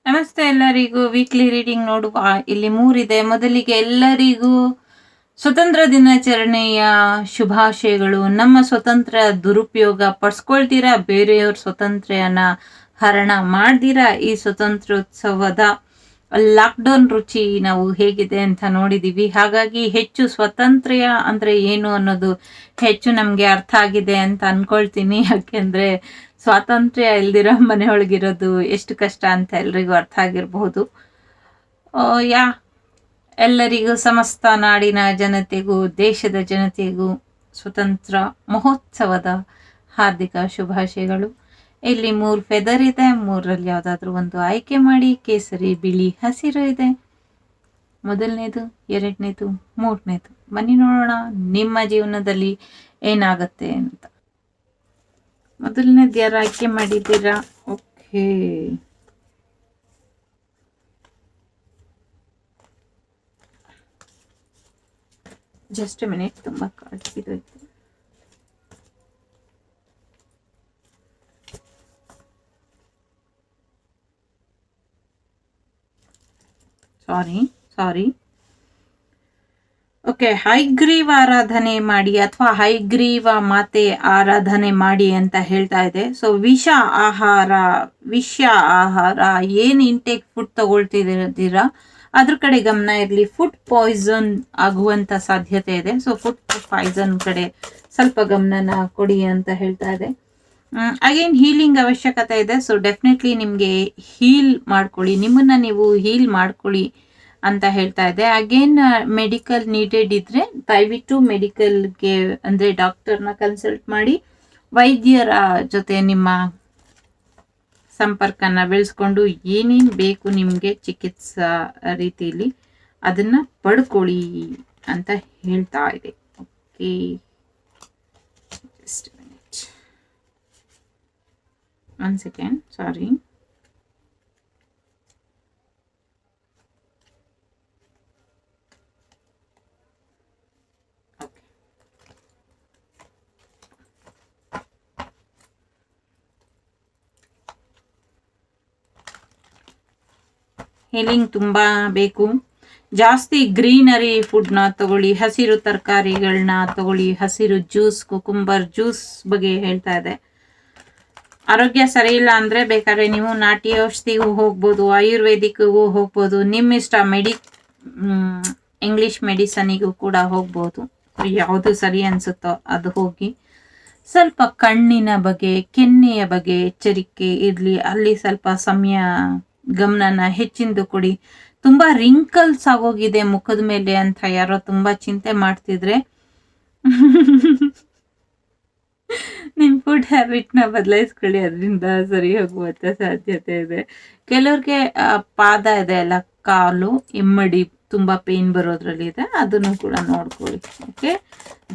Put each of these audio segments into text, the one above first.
ನಮಸ್ತೆ ಎಲ್ಲರಿಗೂ. Weekly reading ನೋಡುವ. ಇಲ್ಲಿ 3 ಇದೆ. ಮೊದಲಿಗೆ ಎಲ್ಲರಿಗೂ ಸ್ವತಂತ್ರ ದಿನಾಚರಣೆಯ ಶುಭಾಶಯಗಳು. ನಮ್ಮ ಸ್ವತಂತ್ರ ದುರುಪಯೋಗ ಪಡಿಸ್ಕೊಳ್ತೀರಾ, ಬೇರೆಯವ್ರ ಸ್ವತಂತ್ರನ ಹರಣ ಮಾಡ್ದಿರಾ. ಈ ಸ್ವತಂತ್ರೋತ್ಸವದ ಲಾಕ್ಡೌನ್ ರುಚಿ ನಾವು ಹೇಗಿದೆ ಅಂತ ನೋಡಿದೀವಿ. ಹಾಗಾಗಿ ಹೆಚ್ಚು ಸ್ವಾತಂತ್ರ್ಯ ಅಂದ್ರೆ ಏನು ಅನ್ನೋದು ಹೆಚ್ಚು ನಮ್ಗೆ ಅರ್ಥ ಆಗಿದೆ ಅಂತ ಅನ್ಕೊಳ್ತೀನಿ. ಯಾಕೆಂದ್ರೆ ಸ್ವಾತಂತ್ರ್ಯ ಇಲ್ದಿರೋ ಮನೆಯೊಳಗಿರೋದು ಎಷ್ಟು ಕಷ್ಟ ಅಂತ ಎಲ್ರಿಗೂ ಅರ್ಥ ಆಗಿರಬಹುದು. ಯಾ ಎಲ್ಲರಿಗೂ, ಸಮಸ್ತ ನಾಡಿನ ಜನತೆಗೂ, ದೇಶದ ಜನತೆಗೂ ಸ್ವತಂತ್ರ ಮಹೋತ್ಸವದ ಹಾರ್ದಿಕ ಶುಭಾಶಯಗಳು. ಇಲ್ಲಿ 3 ಫೆದರ್ ಇದೆ. 3ರಲ್ಲಿ ಯಾವ್ದಾದ್ರು ಒಂದು ಆಯ್ಕೆ ಮಾಡಿ. ಕೇಸರಿ, ಬಿಳಿ, ಹಸಿರು ಇದೆ. ಮೊದಲನೇದು, 2ನೇದು, 3ನೇದು. ಬನ್ನಿ ನೋಡೋಣ ನಿಮ್ಮ ಜೀವನದಲ್ಲಿ ಏನಾಗತ್ತೆ ಅಂತ. ಮೊದಲನೇದು ಯಾರು ಆಯ್ಕೆ ಮಾಡಿದ್ದೀರಾ? ಓಕೆ, ಜಸ್ಟ್ ಮಿನಿಟ್, ತುಂಬಾ ಕಾರ್ಡ್ಸ್ ಇರೋಯ್ತು. ಸಾರಿ. ಓಕೆ, ಹೈಗ್ರೀವ ಆರಾಧನೆ ಮಾಡಿ ಅಥವಾ ಹೈಗ್ರೀವ ಮಾತೆ ಆರಾಧನೆ ಮಾಡಿ ಅಂತ ಹೇಳ್ತಾ ಇದೆ. ಸೊ ವಿಷ ಆಹಾರ ಏನ್ ಇಂಟೇಕ್ ಫುಡ್ ತಗೊಳ್ತಿದ್ದೀರಾ ಅದ್ರ ಕಡೆ ಗಮನ ಇರಲಿ. ಫುಡ್ ಪಾಯ್ಸನ್ ಆಗುವಂತ ಸಾಧ್ಯತೆ ಇದೆ. ಸೊ ಫುಡ್ ಪಾಯ್ಸನ್ ಕಡೆ ಸ್ವಲ್ಪ ಗಮನನ ಕೊಡಿ ಅಂತ ಹೇಳ್ತಾ ಇದೆ. ಅಗೇನ್ ಹೀಲಿಂಗ್ ಅವಶ್ಯಕತೆ ಇದೆ. ಸೊ ಡೆಫಿನೆಟ್ಲಿ ನಿಮ್ಗೆ ಹೀಲ್ ಮಾಡ್ಕೊಳ್ಳಿ, ನಿಮ್ಮನ್ನ ನೀವು ಹೀಲ್ ಮಾಡ್ಕೊಳ್ಳಿ ಅಂತ ಹೇಳ್ತಾ ಇದೆ. ಅಗೇನ್ ಮೆಡಿಕಲ್ ನೀಡೆಡ್ ಇದ್ರೆ ದಯವಿಟ್ಟು ಮೆಡಿಕಲ್ಗೆ ಅಂದ್ರೆ ಡಾಕ್ಟರ್ನ ಕನ್ಸಲ್ಟ್ ಮಾಡಿ ವೈದ್ಯರ ಜೊತೆ ನಿಮ್ಮ ಸಂಪರ್ಕನ ಬೆಳೆಸ್ಕೊಂಡು ಏನೇನು ಬೇಕು ನಿಮಗೆ ಚಿಕಿತ್ಸಾ ರೀತಿಯಲ್ಲಿ ಅದನ್ನ ಪಡ್ಕೊಳ್ಳಿ ಅಂತ ಹೇಳ್ತಾ ಇದೆ. ಓಕೆ, ಜಸ್ಟ್ ಮಿನಿಟ್, 1 ಸೆಕೆಂಡ್, ಸಾರಿ. ಹೀಲಿಂಗ್ ತುಂಬಾ ಬೇಕು. ಜಾಸ್ತಿ ಗ್ರೀನರಿ ಫುಡ್ನ ತಗೊಳ್ಳಿ, ಹಸಿರು ತರಕಾರಿಗಳನ್ನ ತಗೊಳ್ಳಿ, ಹಸಿರು ಜ್ಯೂಸ್, ಕುಕುಂಬರ್ ಜ್ಯೂಸ್ ಬಗ್ಗೆ ಹೇಳ್ತಾ ಇದೆ. ಆರೋಗ್ಯ ಸರಿ ಇಲ್ಲ ಅಂದ್ರೆ ಬೇಕಾದ್ರೆ ನೀವು ನಾಟಿ ಔಷಧಿಗೂ ಹೋಗ್ಬೋದು, ಆಯುರ್ವೇದಿಕ್ಗೂ ಹೋಗ್ಬೋದು, ನಿಮ್ಮ ಇಷ್ಟ. ಇಂಗ್ಲಿಷ್ ಮೆಡಿಸನಿಗೂ ಕೂಡ ಹೋಗ್ಬೋದು. ಯಾವುದು ಸರಿ ಅನ್ಸುತ್ತೋ ಅದು ಹೋಗಿ. ಸ್ವಲ್ಪ ಕಣ್ಣಿನ ಬಗ್ಗೆ, ಕೆನ್ನೆಯ ಬಗ್ಗೆ ಎಚ್ಚರಿಕೆ ಇರ್ಲಿ. ಅಲ್ಲಿ ಸ್ವಲ್ಪ ಸಮಯ ಗಮನನ ಹೆಚ್ಚಿಂದು ಕೊಡಿ. ತುಂಬಾ ರಿಂಕಲ್ಸ್ ಆಗೋಗಿದೆ ಮುಖದ ಮೇಲೆ ಅಂತ ಯಾರೋ ತುಂಬಾ ಚಿಂತೆ ಮಾಡ್ತಿದ್ರೆ ನಿಮ್ ಫುಡ್ ಹ್ಯಾಬಿಟ್ ನ ಬದಲಾಯಿಸ್ಕೊಳ್ಳಿ, ಅದರಿಂದ ಸರಿ ಹೋಗುವಂತ ಸಾಧ್ಯತೆ ಇದೆ. ಕೆಲವ್ರಿಗೆ ಪಾದ ಇದೆ ಅಲ್ಲ, ಕಾಲು ಇಮ್ಮಡಿ ತುಂಬಾ ಪೇನ್ ಬರೋದ್ರಲ್ಲಿ ಇದೆ, ಅದನ್ನು ಕೂಡ ನೋಡ್ಕೊಳ್ಳಿ. ಓಕೆ,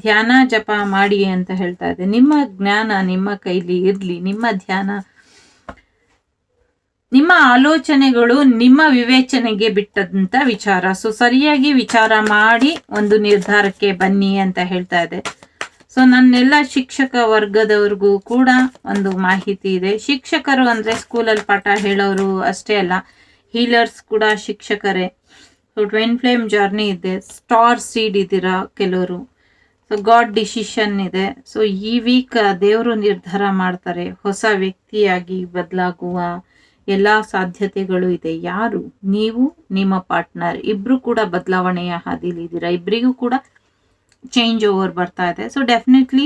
ಧ್ಯಾನ ಜಪ ಮಾಡಿ ಅಂತ ಹೇಳ್ತಾ ಇದೆ. ನಿಮ್ಮ ಜ್ಞಾನ ನಿಮ್ಮ ಕೈಲಿ ಇರ್ಲಿ, ನಿಮ್ಮ ಧ್ಯಾನ, ನಿಮ್ಮ ಆಲೋಚನೆಗಳು ನಿಮ್ಮ ವಿವೇಚನೆಗೆ ಬಿಟ್ಟಂತ ವಿಚಾರ. ಸೊ ಸರಿಯಾಗಿ ವಿಚಾರ ಮಾಡಿ ಒಂದು ನಿರ್ಧಾರಕ್ಕೆ ಬನ್ನಿ ಅಂತ ಹೇಳ್ತಾ ಇದೆ. ಸೊ ನನ್ನೆಲ್ಲ ಶಿಕ್ಷಕ ವರ್ಗದವ್ರಿಗೂ ಕೂಡ ಒಂದು ಮಾಹಿತಿ ಇದೆ. ಶಿಕ್ಷಕರು ಅಂದ್ರೆ ಸ್ಕೂಲಲ್ಲಿ ಪಾಠ ಹೇಳೋರು ಅಷ್ಟೇ ಅಲ್ಲ, ಹೀಲರ್ಸ್ ಕೂಡ ಶಿಕ್ಷಕರೇ. ಸೊ ಟ್ವಿನ್ ಫ್ಲೇಮ್ ಜರ್ನಿ ಇದೆ, ಸ್ಟಾರ್ ಸೀಡ್ ಇದ್ದೀರಾ ಕೆಲವರು. ಸೊ ಗಾಡ್ ಡಿಸಿಷನ್ ಇದೆ. ಸೊ ಈ ವೀಕ್ ದೇವರು ನಿರ್ಧಾರ ಮಾಡ್ತಾರೆ, ಹೊಸ ವ್ಯಕ್ತಿಯಾಗಿ ಬದಲಾಗುವ ಎಲ್ಲಾ ಸಾಧ್ಯತೆಗಳು ಇದೆ. ಯಾರು? ನೀವು, ನಿಮ್ಮ ಪಾರ್ಟ್ನರ್, ಇಬ್ರು ಕೂಡ ಬದಲಾವಣೆಯ ಹಾದಿಲಿ ಇದ್ದೀರಾ. ಇಬ್ಬರಿಗೂ ಕೂಡ ಚೇಂಜ್ ಓವರ್ ಬರ್ತಾ ಇದೆ. ಸೊ ಡೆಫಿನೆಟ್ಲಿ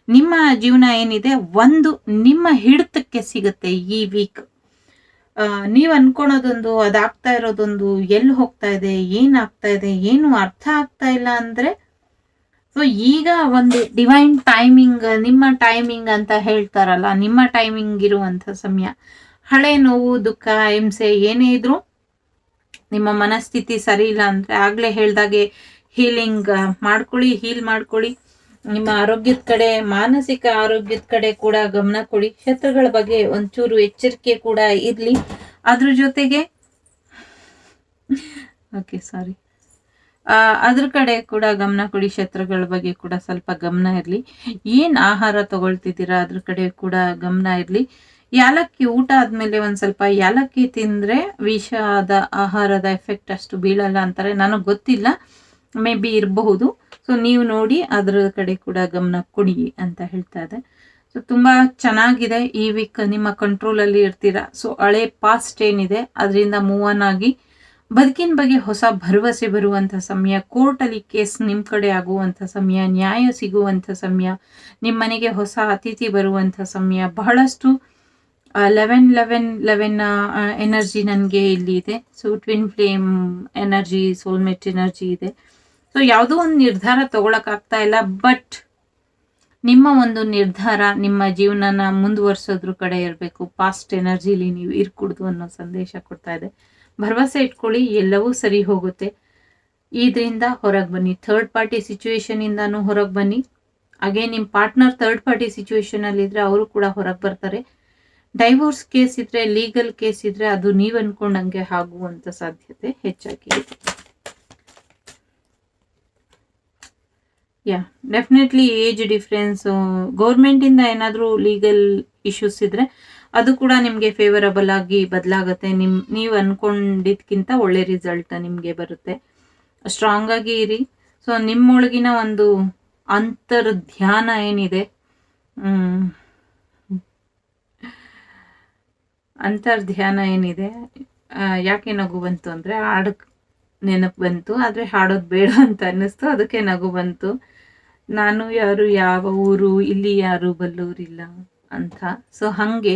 ನಿಮ್ಮ ಜೀವನ ಏನಿದೆ ಒಂದು ನಿಮ್ಮ ಹಿಡಿತಕ್ಕೆ ಸಿಗುತ್ತೆ ಈ ವೀಕ್. ನೀವ್ ಅನ್ಕೊಳೋದೊಂದು, ಅದಾಗ್ತಾ ಇರೋದೊಂದು, ಎಲ್ಲಿ ಹೋಗ್ತಾ ಇದೆ, ಏನಾಗ್ತಾ ಇದೆ, ಏನು ಅರ್ಥ ಆಗ್ತಾ ಇಲ್ಲ ಅಂದ್ರೆ, ಸೊ ಈಗ ಒಂದು ಡಿವೈನ್ ಟೈಮಿಂಗ್, ನಿಮ್ಮ ಟೈಮಿಂಗ್ ಅಂತ ಹೇಳ್ತಾರಲ್ಲ, ನಿಮ್ಮ ಟೈಮಿಂಗ್ ಇರುವಂತ ಸಮಯ. ಹಳೆ ನೋವು, ದುಃಖ, ಹಿಂಸೆ ಏನೇ ಇದ್ರು ನಿಮ್ಮ ಮನಸ್ಥಿತಿ ಸರಿ ಇಲ್ಲ ಅಂದ್ರೆ ಆಗ್ಲೇ ಹೇಳ್ದಾಗೆ ಹೀಲಿಂಗ್ ಮಾಡ್ಕೊಳ್ಳಿ, ಹೀಲ್ ಮಾಡ್ಕೊಳ್ಳಿ. ನಿಮ್ಮ ಆರೋಗ್ಯದ ಕಡೆ, ಮಾನಸಿಕ ಆರೋಗ್ಯದ ಕಡೆ ಕೂಡ ಗಮನ ಕೊಡಿ. ಶತ್ರುಗಳ ಬಗ್ಗೆ ಒಂಚೂರು ಎಚ್ಚರಿಕೆ ಕೂಡ ಇರ್ಲಿ. ಅದ್ರ ಜೊತೆಗೆ ಓಕೆ, ಸಾರಿ, ಅದ್ರ ಕಡೆ ಕೂಡ ಗಮನ ಕೊಡಿ. ಶತ್ರುಗಳ ಬಗ್ಗೆ ಕೂಡ ಸ್ವಲ್ಪ ಗಮನ ಇರಲಿ. ಏನ್ ಆಹಾರ ತಗೊಳ್ತಿದ್ದೀರಾ ಅದ್ರ ಕಡೆ ಕೂಡ ಗಮನ ಇರಲಿ. ಯಾಲಕ್ಕಿ ಊಟ ಆದ್ಮೇಲೆ ಒಂದ್ ಸ್ವಲ್ಪ ಯಾಲಕ್ಕಿ ತಿಂದ್ರೆ ವಿಷದ ಆಹಾರದ ಎಫೆಕ್ಟ್ ಅಷ್ಟು ಬೀಳಲ್ಲ ಅಂತಾರೆ, ನನಗೆ ಗೊತ್ತಿಲ್ಲ, ಮೇ ಬಿ ಇರಬಹುದು. ಸೊ ನೀವು ನೋಡಿ ಅದ್ರ ಕಡೆ ಕೂಡ ಗಮನ ಕೊಡಿ ಅಂತ ಹೇಳ್ತಾ ಇದೆ. ಸೊ ತುಂಬಾ ಚೆನ್ನಾಗಿದೆ. ಈ ವೀಕ್ ನಿಮ್ಮ ಕಂಟ್ರೋಲ್ ಅಲ್ಲಿ ಇರ್ತೀರಾ. ಸೊ ಹಳೆ ಪಾಸ್ಟ್ ಏನಿದೆ ಅದರಿಂದ ಮೂವ್ ಆನ್ ಆಗಿ ಬದುಕಿನ ಬಗ್ಗೆ ಹೊಸ ಭರವಸೆ ಬರುವಂತ ಸಮಯ, ಕೋರ್ಟ್ ಅಲ್ಲಿ ಕೇಸ್ ನಿಮ್ ಕಡೆ ಆಗುವಂತ ಸಮಯ, ನ್ಯಾಯ ಸಿಗುವಂತ ಸಮಯ, ನಿಮ್ ಮನೆಗೆ ಹೊಸ ಅತಿಥಿ ಬರುವಂತ ಸಮಯ, ಬಹಳಷ್ಟು 11 ಎನರ್ಜಿ ನನಗೆ ಇಲ್ಲಿ ಇದೆ. So twin flame energy, soulmate energy ಇದೆ. ಸೊ ಯಾವುದೋ ಒಂದು ನಿರ್ಧಾರ ತಗೊಳಕ್ ಆಗ್ತಾ ಇಲ್ಲ, ಬಟ್ ನಿಮ್ಮ ಒಂದು ನಿರ್ಧಾರ ನಿಮ್ಮ ಜೀವನನ ಮುಂದುವರ್ಸೋದ್ರ ಕಡೆ ಇರಬೇಕು. ಪಾಸ್ಟ್ ಎನರ್ಜಿಲಿ ನೀವು ಇರ್ಕೂಡ್ದು ಅನ್ನೋ ಸಂದೇಶ ಕೊಡ್ತಾ ಇದೆ. ಭರವಸೆ ಇಟ್ಕೊಳ್ಳಿ, ಎಲ್ಲವೂ ಸರಿ ಹೋಗುತ್ತೆ. ಇದರಿಂದ ಹೊರಗೆ ಬನ್ನಿ. ಥರ್ಡ್ ಪಾರ್ಟಿ ಸಿಚುವೇಶನ್ ಇಂದಾನು ಹೊರಗೆ ಬನ್ನಿ. ಹಾಗೆ ನಿಮ್ಮ ಪಾರ್ಟ್ನರ್ ಥರ್ಡ್ ಪಾರ್ಟಿ ಸಿಚುವೇಶನ್ ಅಲ್ಲಿ ಇದ್ರೆ ಅವರು ಕೂಡ ಹೊರಗೆ ಬರ್ತಾರೆ. ಡೈವೋರ್ಸ್ ಕೇಸ್ ಇದ್ರೆ, ಲೀಗಲ್ ಕೇಸ್ ಇದ್ರೆ ಅದು ನೀವು ಅನ್ಕೊಂಡಂಗೆ ಆಗುವಂತ ಸಾಧ್ಯತೆ ಹೆಚ್ಚಾಗಿ ಇದೆ. ಡೆಫಿನೆಟ್ಲಿ ಏಜ್ ಡಿಫ್ರೆನ್ಸ್, ಗೌರ್ಮೆಂಟ್ ಇಂದ ಏನಾದ್ರೂ ಲೀಗಲ್ ಇಶ್ಯೂಸ್ ಇದ್ರೆ ಅದು ಕೂಡ ನಿಮ್ಗೆ ಫೇವರಬಲ್ ಆಗಿ ಬದಲಾಗತ್ತೆ. ನೀವು ಅನ್ಕೊಂಡಿದ್ಕಿಂತ ಒಳ್ಳೆ ರಿಸಲ್ಟ್ ನಿಮ್ಗೆ ಬರುತ್ತೆ. ಸ್ಟ್ರಾಂಗ್ ಆಗಿ ಇರಿ. ಸೊ ನಿಮ್ಮೊಳಗಿನ ಒಂದು ಅಂತರ್ ಧ್ಯಾನ ಏನಿದೆ, ಅಂತರ್ಧ್ಯಾನ ಏನಿದೆ, ಯಾಕೆ ನಗು ಬಂತು ಅಂದ್ರೆ ಹಾಡಕ್ ನೆನಪು ಬಂತು, ಆದ್ರೆ ಹಾಡೋದು ಬೇಡ ಅಂತ ಅನ್ನಿಸ್ತು, ಅದಕ್ಕೆ ನಗು ಬಂತು. ನಾನು ಯಾರು, ಯಾವ ಊರು, ಇಲ್ಲಿ ಯಾರು ಬಲ್ಲೂರಿಲ್ಲ ಅಂತ. ಸೊ ಹಂಗೆ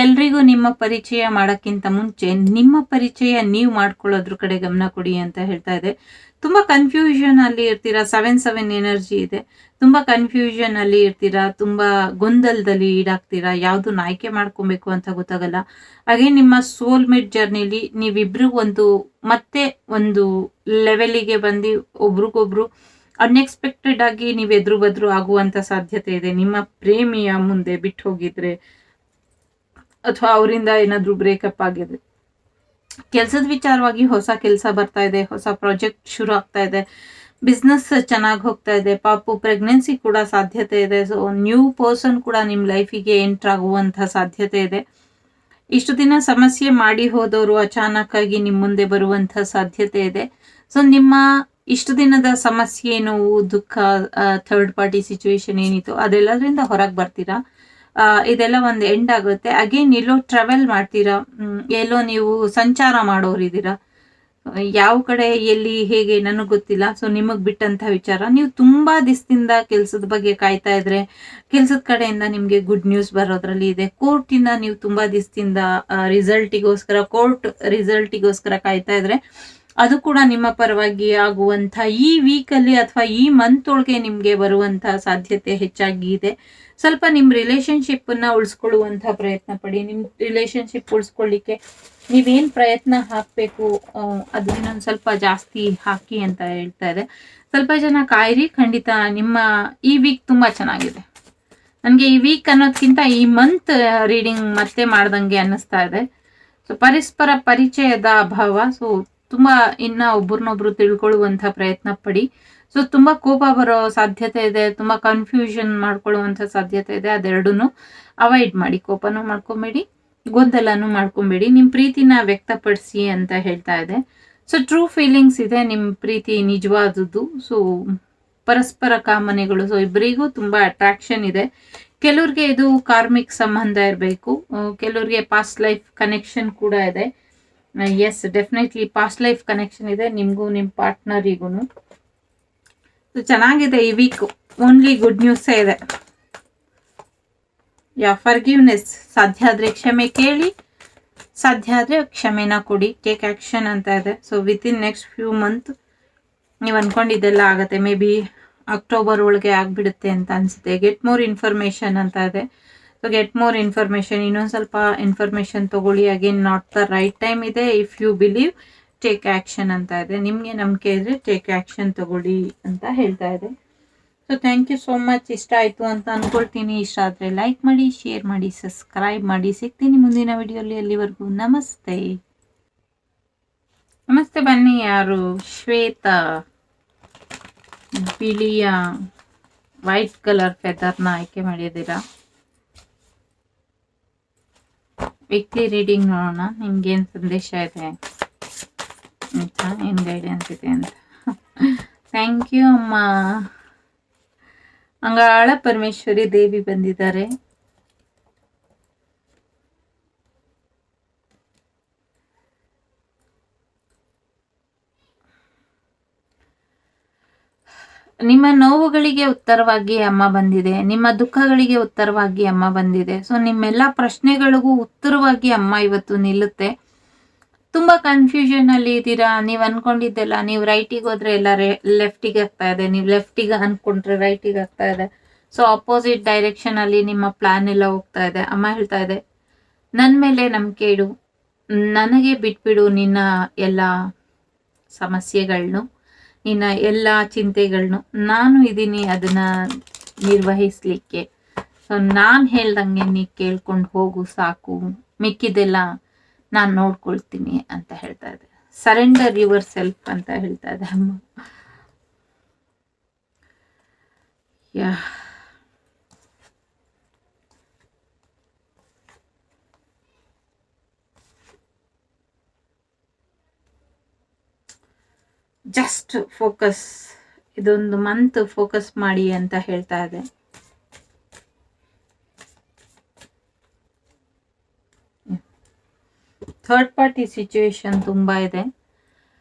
ಎಲ್ರಿಗೂ ನಿಮ್ಮ ಪರಿಚಯ ಮಾಡೋಕ್ಕಿಂತ ಮುಂಚೆ ನಿಮ್ಮ ಪರಿಚಯ ನೀವು ಮಾಡ್ಕೊಳ್ಳೋದ್ರ ಕಡೆ ಗಮನ ಕೊಡಿ ಅಂತ ಹೇಳ್ತಾ ಇದೆ. ತುಂಬಾ ಕನ್ಫ್ಯೂಷನ್ ಅಲ್ಲಿ ಇರ್ತೀರಾ. 7 ಎನರ್ಜಿ ಇದೆ. ತುಂಬಾ ಕನ್ಫ್ಯೂಷನ್ ಅಲ್ಲಿ ಇರ್ತೀರಾ, ತುಂಬಾ ಗೊಂದಲದಲ್ಲಿ ಈಡಾಗ್ತೀರಾ, ಯಾವ್ದು ಆಯ್ಕೆ ಮಾಡ್ಕೊಬೇಕು ಅಂತ ಗೊತ್ತಾಗಲ್ಲ. ಹಾಗೆ ನಿಮ್ಮ ಸೋಲ್ಮೇಟ್ ಜರ್ನಿಲಿ ನೀವಿಬ್ರು ಮತ್ತೆ ಒಂದು ಲೆವೆಲಿಗೆ ಬಂದು ಒಬ್ರಿಗೊಬ್ರು ಅನ್ಎಕ್ಸ್ಪೆಕ್ಟೆಡ್ ಆಗಿ ನೀವು ಎದುರು ಬದ್ರು ಆಗುವಂತ ಸಾಧ್ಯತೆ ಇದೆ. ನಿಮ್ಮ ಪ್ರೇಮಿಯ ಮುಂದೆ ಬಿಟ್ಟು ಹೋಗಿದ್ರೆ ಅಥವಾ ಅವರಿಂದ ಏನಾದ್ರೂ ಬ್ರೇಕಪ್ ಆಗಿದೆ. ಕೆಲ್ಸದ ವಿಚಾರವಾಗಿ ಹೊಸ ಕೆಲಸ ಬರ್ತಾ ಇದೆ, ಹೊಸ ಪ್ರಾಜೆಕ್ಟ್ ಶುರು ಆಗ್ತಾ ಇದೆ, ಬಿಸ್ನೆಸ್ ಚೆನ್ನಾಗಿ ಹೋಗ್ತಾ ಇದೆ, ಪಾಪು ಪ್ರೆಗ್ನೆನ್ಸಿ ಕೂಡ ಸಾಧ್ಯತೆ ಇದೆ. ಸೊ ನ್ಯೂ ಪರ್ಸನ್ ಕೂಡ ನಿಮ್ ಲೈಫಿಗೆ ಎಂಟರ್ ಆಗುವಂತ ಸಾಧ್ಯತೆ ಇದೆ. ಇಷ್ಟು ದಿನ ಸಮಸ್ಯೆ ಮಾಡಿ ಹೋದವರು ಅಚಾನಕ್ ಆಗಿ ನಿಮ್ ಮುಂದೆ ಬರುವಂತ ಸಾಧ್ಯತೆ ಇದೆ. ಸೊ ನಿಮ್ಮ ಇಷ್ಟು ದಿನದ ಸಮಸ್ಯೆ, ನೋವು, ದುಃಖ, ಥರ್ಡ್ ಪಾರ್ಟಿ ಸಿಚುವೇಶನ್ ಏನಿತ್ತು ಅದೆಲ್ಲದ್ರಿಂದ ಹೊರಗೆ ಬರ್ತೀರಾ. ಇದೆಲ್ಲ ಒಂದು ಎಂಡ್ ಆಗುತ್ತೆ. ಅಗೇನ್ ಎಲ್ಲೋ ಟ್ರಾವೆಲ್ ಮಾಡ್ತೀರಾ, ಎಲ್ಲೋ ನೀವು ಸಂಚಾರ ಮಾಡೋರಿದ್ದೀರಾ. ಯಾವ ಕಡೆ ಎಲ್ಲಿ ಹೇಗೆ ನನಗೆ ಗೊತ್ತಿಲ್ಲ. ಸೊ ನಿಮಗ್ ಬಿಟ್ಟಂತ ವಿಚಾರ. ನೀವು ತುಂಬಾ ದಿವಸದಿಂದ ಕೆಲ್ಸದ ಬಗ್ಗೆ ಕಾಯ್ತಾ ಇದ್ರೆ ಕೆಲ್ಸದ ಕಡೆಯಿಂದ ನಿಮ್ಗೆ ಗುಡ್ ನ್ಯೂಸ್ ಬರೋದ್ರಲ್ಲಿ ಇದೆ. ಕೋರ್ಟ್ ಇಂದ ನೀವು ತುಂಬಾ ದಿವಸದಿಂದ ಕೋರ್ಟ್ ರಿಸಲ್ಟಿಗೋಸ್ಕರ ಕಾಯ್ತಾ ಇದ್ರೆ ಅದು ಕೂಡ ನಿಮ್ಮ ಪರವಾಗಿ ಆಗುವಂತ ಈ ವೀಕ್ ಅಲ್ಲಿ ಅಥವಾ ಈ ಮಂತ್ ಒಳಗೆ ನಿಮ್ಗೆ ಬರುವಂತ ಸಾಧ್ಯತೆ ಹೆಚ್ಚಾಗಿ ಇದೆ. ಸ್ವಲ್ಪ ನಿಮ್ ರಿಲೇಶನ್ಶಿಪ್ ನ ಉಳಿಸ್ಕೊಳ್ಳುವಂತ ಪ್ರಯತ್ನ ಪಡಿ. ನಿಮ್ ರಿಲೇಶನ್ಶಿಪ್ ಉಳಿಸ್ಕೊಳ್ಳಿಕ್ಕೆ ನೀವೇನ್ ಪ್ರಯತ್ನ ಹಾಕ್ಬೇಕು ಅದನ್ನ ಸ್ವಲ್ಪ ಜಾಸ್ತಿ ಹಾಕಿ ಅಂತ ಹೇಳ್ತಾ ಇದೆ. ಸ್ವಲ್ಪ ಜನ ಕಾಯಿರಿ, ಖಂಡಿತ ನಿಮ್ಮ ಈ ವೀಕ್ ತುಂಬಾ ಚೆನ್ನಾಗಿದೆ. ನನ್ಗೆ ಈ ವೀಕ್ ಅನ್ನೋದ್ಕಿಂತ ಈ ಮಂತ್ ರೀಡಿಂಗ್ ಮತ್ತೆ ಮಾಡ್ದಂಗೆ ಅನ್ನಿಸ್ತಾ ಇದೆ. ಸೊ ಪರಸ್ಪರ ಪರಿಚಯದ ಅಭಾವ. ಸೊ ತುಂಬಾ ಇನ್ನ ಒಬ್ರನ್ನೊಬ್ರು ತಿಳ್ಕೊಳ್ಳುವಂತ ಪ್ರಯತ್ನ ಪಡಿ. ಸೊ ತುಂಬಾ ಕೋಪ ಬರೋ ಸಾಧ್ಯತೆ ಇದೆ, ತುಂಬಾ ಕನ್ಫ್ಯೂಷನ್ ಮಾಡ್ಕೊಳ್ಳುವಂತ ಸಾಧ್ಯತೆ ಇದೆ. ಅದೆರಡನ್ನು ಅವಾಯ್ಡ್ ಮಾಡಿ. ಕೋಪನೂ ಮಾಡ್ಕೊಂಬೇಡಿ, ಗೊಂದಲನೂ ಮಾಡ್ಕೊಂಬೇಡಿ. ನಿಮ್ ಪ್ರೀತಿನ ವ್ಯಕ್ತಪಡಿಸಿ ಅಂತ ಹೇಳ್ತಾ ಇದೆ. ಸೊ ಟ್ರೂ ಫೀಲಿಂಗ್ಸ್ ಇದೆ, ನಿಮ್ ಪ್ರೀತಿ ನಿಜವಾದದ್ದು. ಸೊ ಪರಸ್ಪರ ಕಾಮನೆಗಳು. ಸೊ ಇಬ್ಬರಿಗೂ ತುಂಬಾ ಅಟ್ರಾಕ್ಷನ್ ಇದೆ. ಕೆಲವ್ರಿಗೆ ಇದು ಕಾರ್ಮಿಕ್ ಸಂಬಂಧ ಇರಬೇಕು, ಕೆಲವ್ರಿಗೆ ಪಾಸ್ಟ್ ಲೈಫ್ ಕನೆಕ್ಷನ್ ಕೂಡ ಇದೆ. Yes, definitely past life connection ಇದೆ ನಿಮ್ಗೂ ನಿಮ್ ಪಾರ್ಟ್ನರಿಗೂ. ಚೆನ್ನಾಗಿದೆ ಈ ವೀಕ್. ಓನ್ಲಿ ಗುಡ್ ನ್ಯೂಸ್ ಇದೆ. ಫರ್ಗಿವ್ನೆಸ್. ಸಾಧ್ಯ ಆದ್ರೆ ಕ್ಷಮೆ ಕೇಳಿ, ಸಾಧ್ಯ ಆದ್ರೆ ಕ್ಷಮೆನ ಕೊಡಿ. ಟೇಕ್ ಆಕ್ಷನ್ ಅಂತ ಇದೆ. So with in next few month ನೀವು ಅನ್ಕೊಂಡಿದ್ದೆಲ್ಲ ಆಗತ್ತೆ. ಮೇ ಬಿ ಅಕ್ಟೋಬರ್ ಒಳಗೆ ಆಗ್ಬಿಡುತ್ತೆ ಅಂತ ಅನ್ಸುತ್ತೆ. ಗೆಟ್ ಮೋರ್ ಇನ್ಫಾರ್ಮೇಶನ್ ಅಂತ ಇದೆ. So get more information. ಇನ್ನೊಂದು ಸ್ವಲ್ಪ ಇನ್ಫಾರ್ಮೇಶನ್ ತಗೊಳ್ಳಿ. Again not the right time ಇದೆ. If you believe take action ಅಂತ ಇದೆ. ನಿಮ್ಗೆ ನಂಬಿಕೆ ಇದ್ರೆ ಟೇಕ್ ಆಕ್ಷನ್ ತಗೊಳ್ಳಿ ಅಂತ ಹೇಳ್ತಾ ಇದೆ. So thank you so much. ಇಷ್ಟ ಆಯ್ತು ಅಂತ ಅನ್ಕೊಳ್ತೀನಿ. ಇಷ್ಟ ಆದ್ರೆ ಲೈಕ್ ಮಾಡಿ, ಶೇರ್ ಮಾಡಿ, ಸಬ್ಸ್ಕ್ರೈಬ್ ಮಾಡಿ. ಸಿಗ್ತೀನಿ ಮುಂದಿನ ವಿಡಿಯೋಲಿ. ಅಲ್ಲಿವರೆಗೂ ನಮಸ್ತೆ. ನಮಸ್ತೆ. ಬನ್ನಿ. ಯಾರು? ಶ್ವೇತಾ. ಬಿಳಿಯ ವೈಟ್ ಕಲರ್ ಫೆದರ್ನ ಆಯ್ಕೆ ಮಾಡಿದ್ದೀರಾ. ವೀಕ್ಲಿ ರೀಡಿಂಗ್ ನೋಡೋಣ ನಿಮ್ಗೇನು ಸಂದೇಶ ಇದೆ ಅಂತ, ಏನು ಗೈಡೆನ್ಸ್ ಇದೆ ಅಂತ. ಥ್ಯಾಂಕ್ ಯು ಅಮ್ಮ. ಅಂಗಾಳ ಪರಮೇಶ್ವರಿ ದೇವಿ ಬಂದಿದ್ದಾರೆ. ನಿಮ್ಮ ನೋವುಗಳಿಗೆ ಉತ್ತರವಾಗಿ ಅಮ್ಮ ಬಂದಿದೆ, ನಿಮ್ಮ ದುಃಖಗಳಿಗೆ ಉತ್ತರವಾಗಿ ಅಮ್ಮ ಬಂದಿದೆ. ಸೊ ನಿಮ್ಮೆಲ್ಲ ಪ್ರಶ್ನೆಗಳಿಗೂ ಉತ್ತರವಾಗಿ ಅಮ್ಮ ಇವತ್ತು ನಿಲ್ಲುತ್ತೆ. ತುಂಬಾ ಕನ್ಫ್ಯೂಷನ್ ಅಲ್ಲಿ ಇದ್ದೀರಾ. ನೀವು ಅನ್ಕೊಂಡಿದ್ದೆಲ್ಲ ನೀವು ರೈಟಿಗೆ ಹೋದ್ರೆ ಎಲ್ಲ ಲೆಫ್ಟಿಗೆ ಆಗ್ತಾ ಇದೆ, ನೀವು ಲೆಫ್ಟಿಗೆ ಅನ್ಕೊಂಡ್ರೆ ರೈಟಿಗೆ ಆಗ್ತಾ ಇದೆ. ಸೊ ಅಪೋಸಿಟ್ ಡೈರೆಕ್ಷನ್ ಅಲ್ಲಿ ನಿಮ್ಮ ಪ್ಲಾನ್ ಎಲ್ಲ ಹೋಗ್ತಾ ಇದೆ. ಅಮ್ಮ ಹೇಳ್ತಾ ಇದೆ, ನನ್ನ ಮೇಲೆ ನಂಬಿಕೆ ಇಡು, ನನಗೆ ಬಿಟ್ಬಿಡು ನಿನ್ನ ಎಲ್ಲ ಸಮಸ್ಯೆಗಳನ್ನು, ನಿನ್ನ ಎಲ್ಲ ಚಿಂತೆಗಳನ್ನು. ನಾನು ಇದ್ದೀನಿ ಅದನ್ನ ನಿರ್ವಹಿಸ್ಲಿಕ್ಕೆ. ಸೊ ನಾನು ಹೇಳ್ದಂಗೆ ನೀ ಕೇಳ್ಕೊಂಡು ಹೋಗು ಸಾಕು, ಮಿಕ್ಕಿದೆಲ್ಲ ನಾನು ನೋಡ್ಕೊಳ್ತೀನಿ ಅಂತ ಹೇಳ್ತಾ ಇದೆ. ಸರೆಂಡರ್ ಯುವರ್ ಸೆಲ್ಫ್ ಅಂತ ಹೇಳ್ತಾ ಇದೆ ಅಮ್ಮ. ಯಾ ಜಸ್ಟ್ ಫೋಕಸ್, ಇದೊಂದು ಮಂತ್ ಫೋಕಸ್ ಮಾಡಿ ಅಂತ ಹೇಳ್ತಾ ಇದೆ. ಥರ್ಡ್ ಪಾರ್ಟಿ ಸಿಚುವೇಶನ್ ತುಂಬಾ ಇದೆ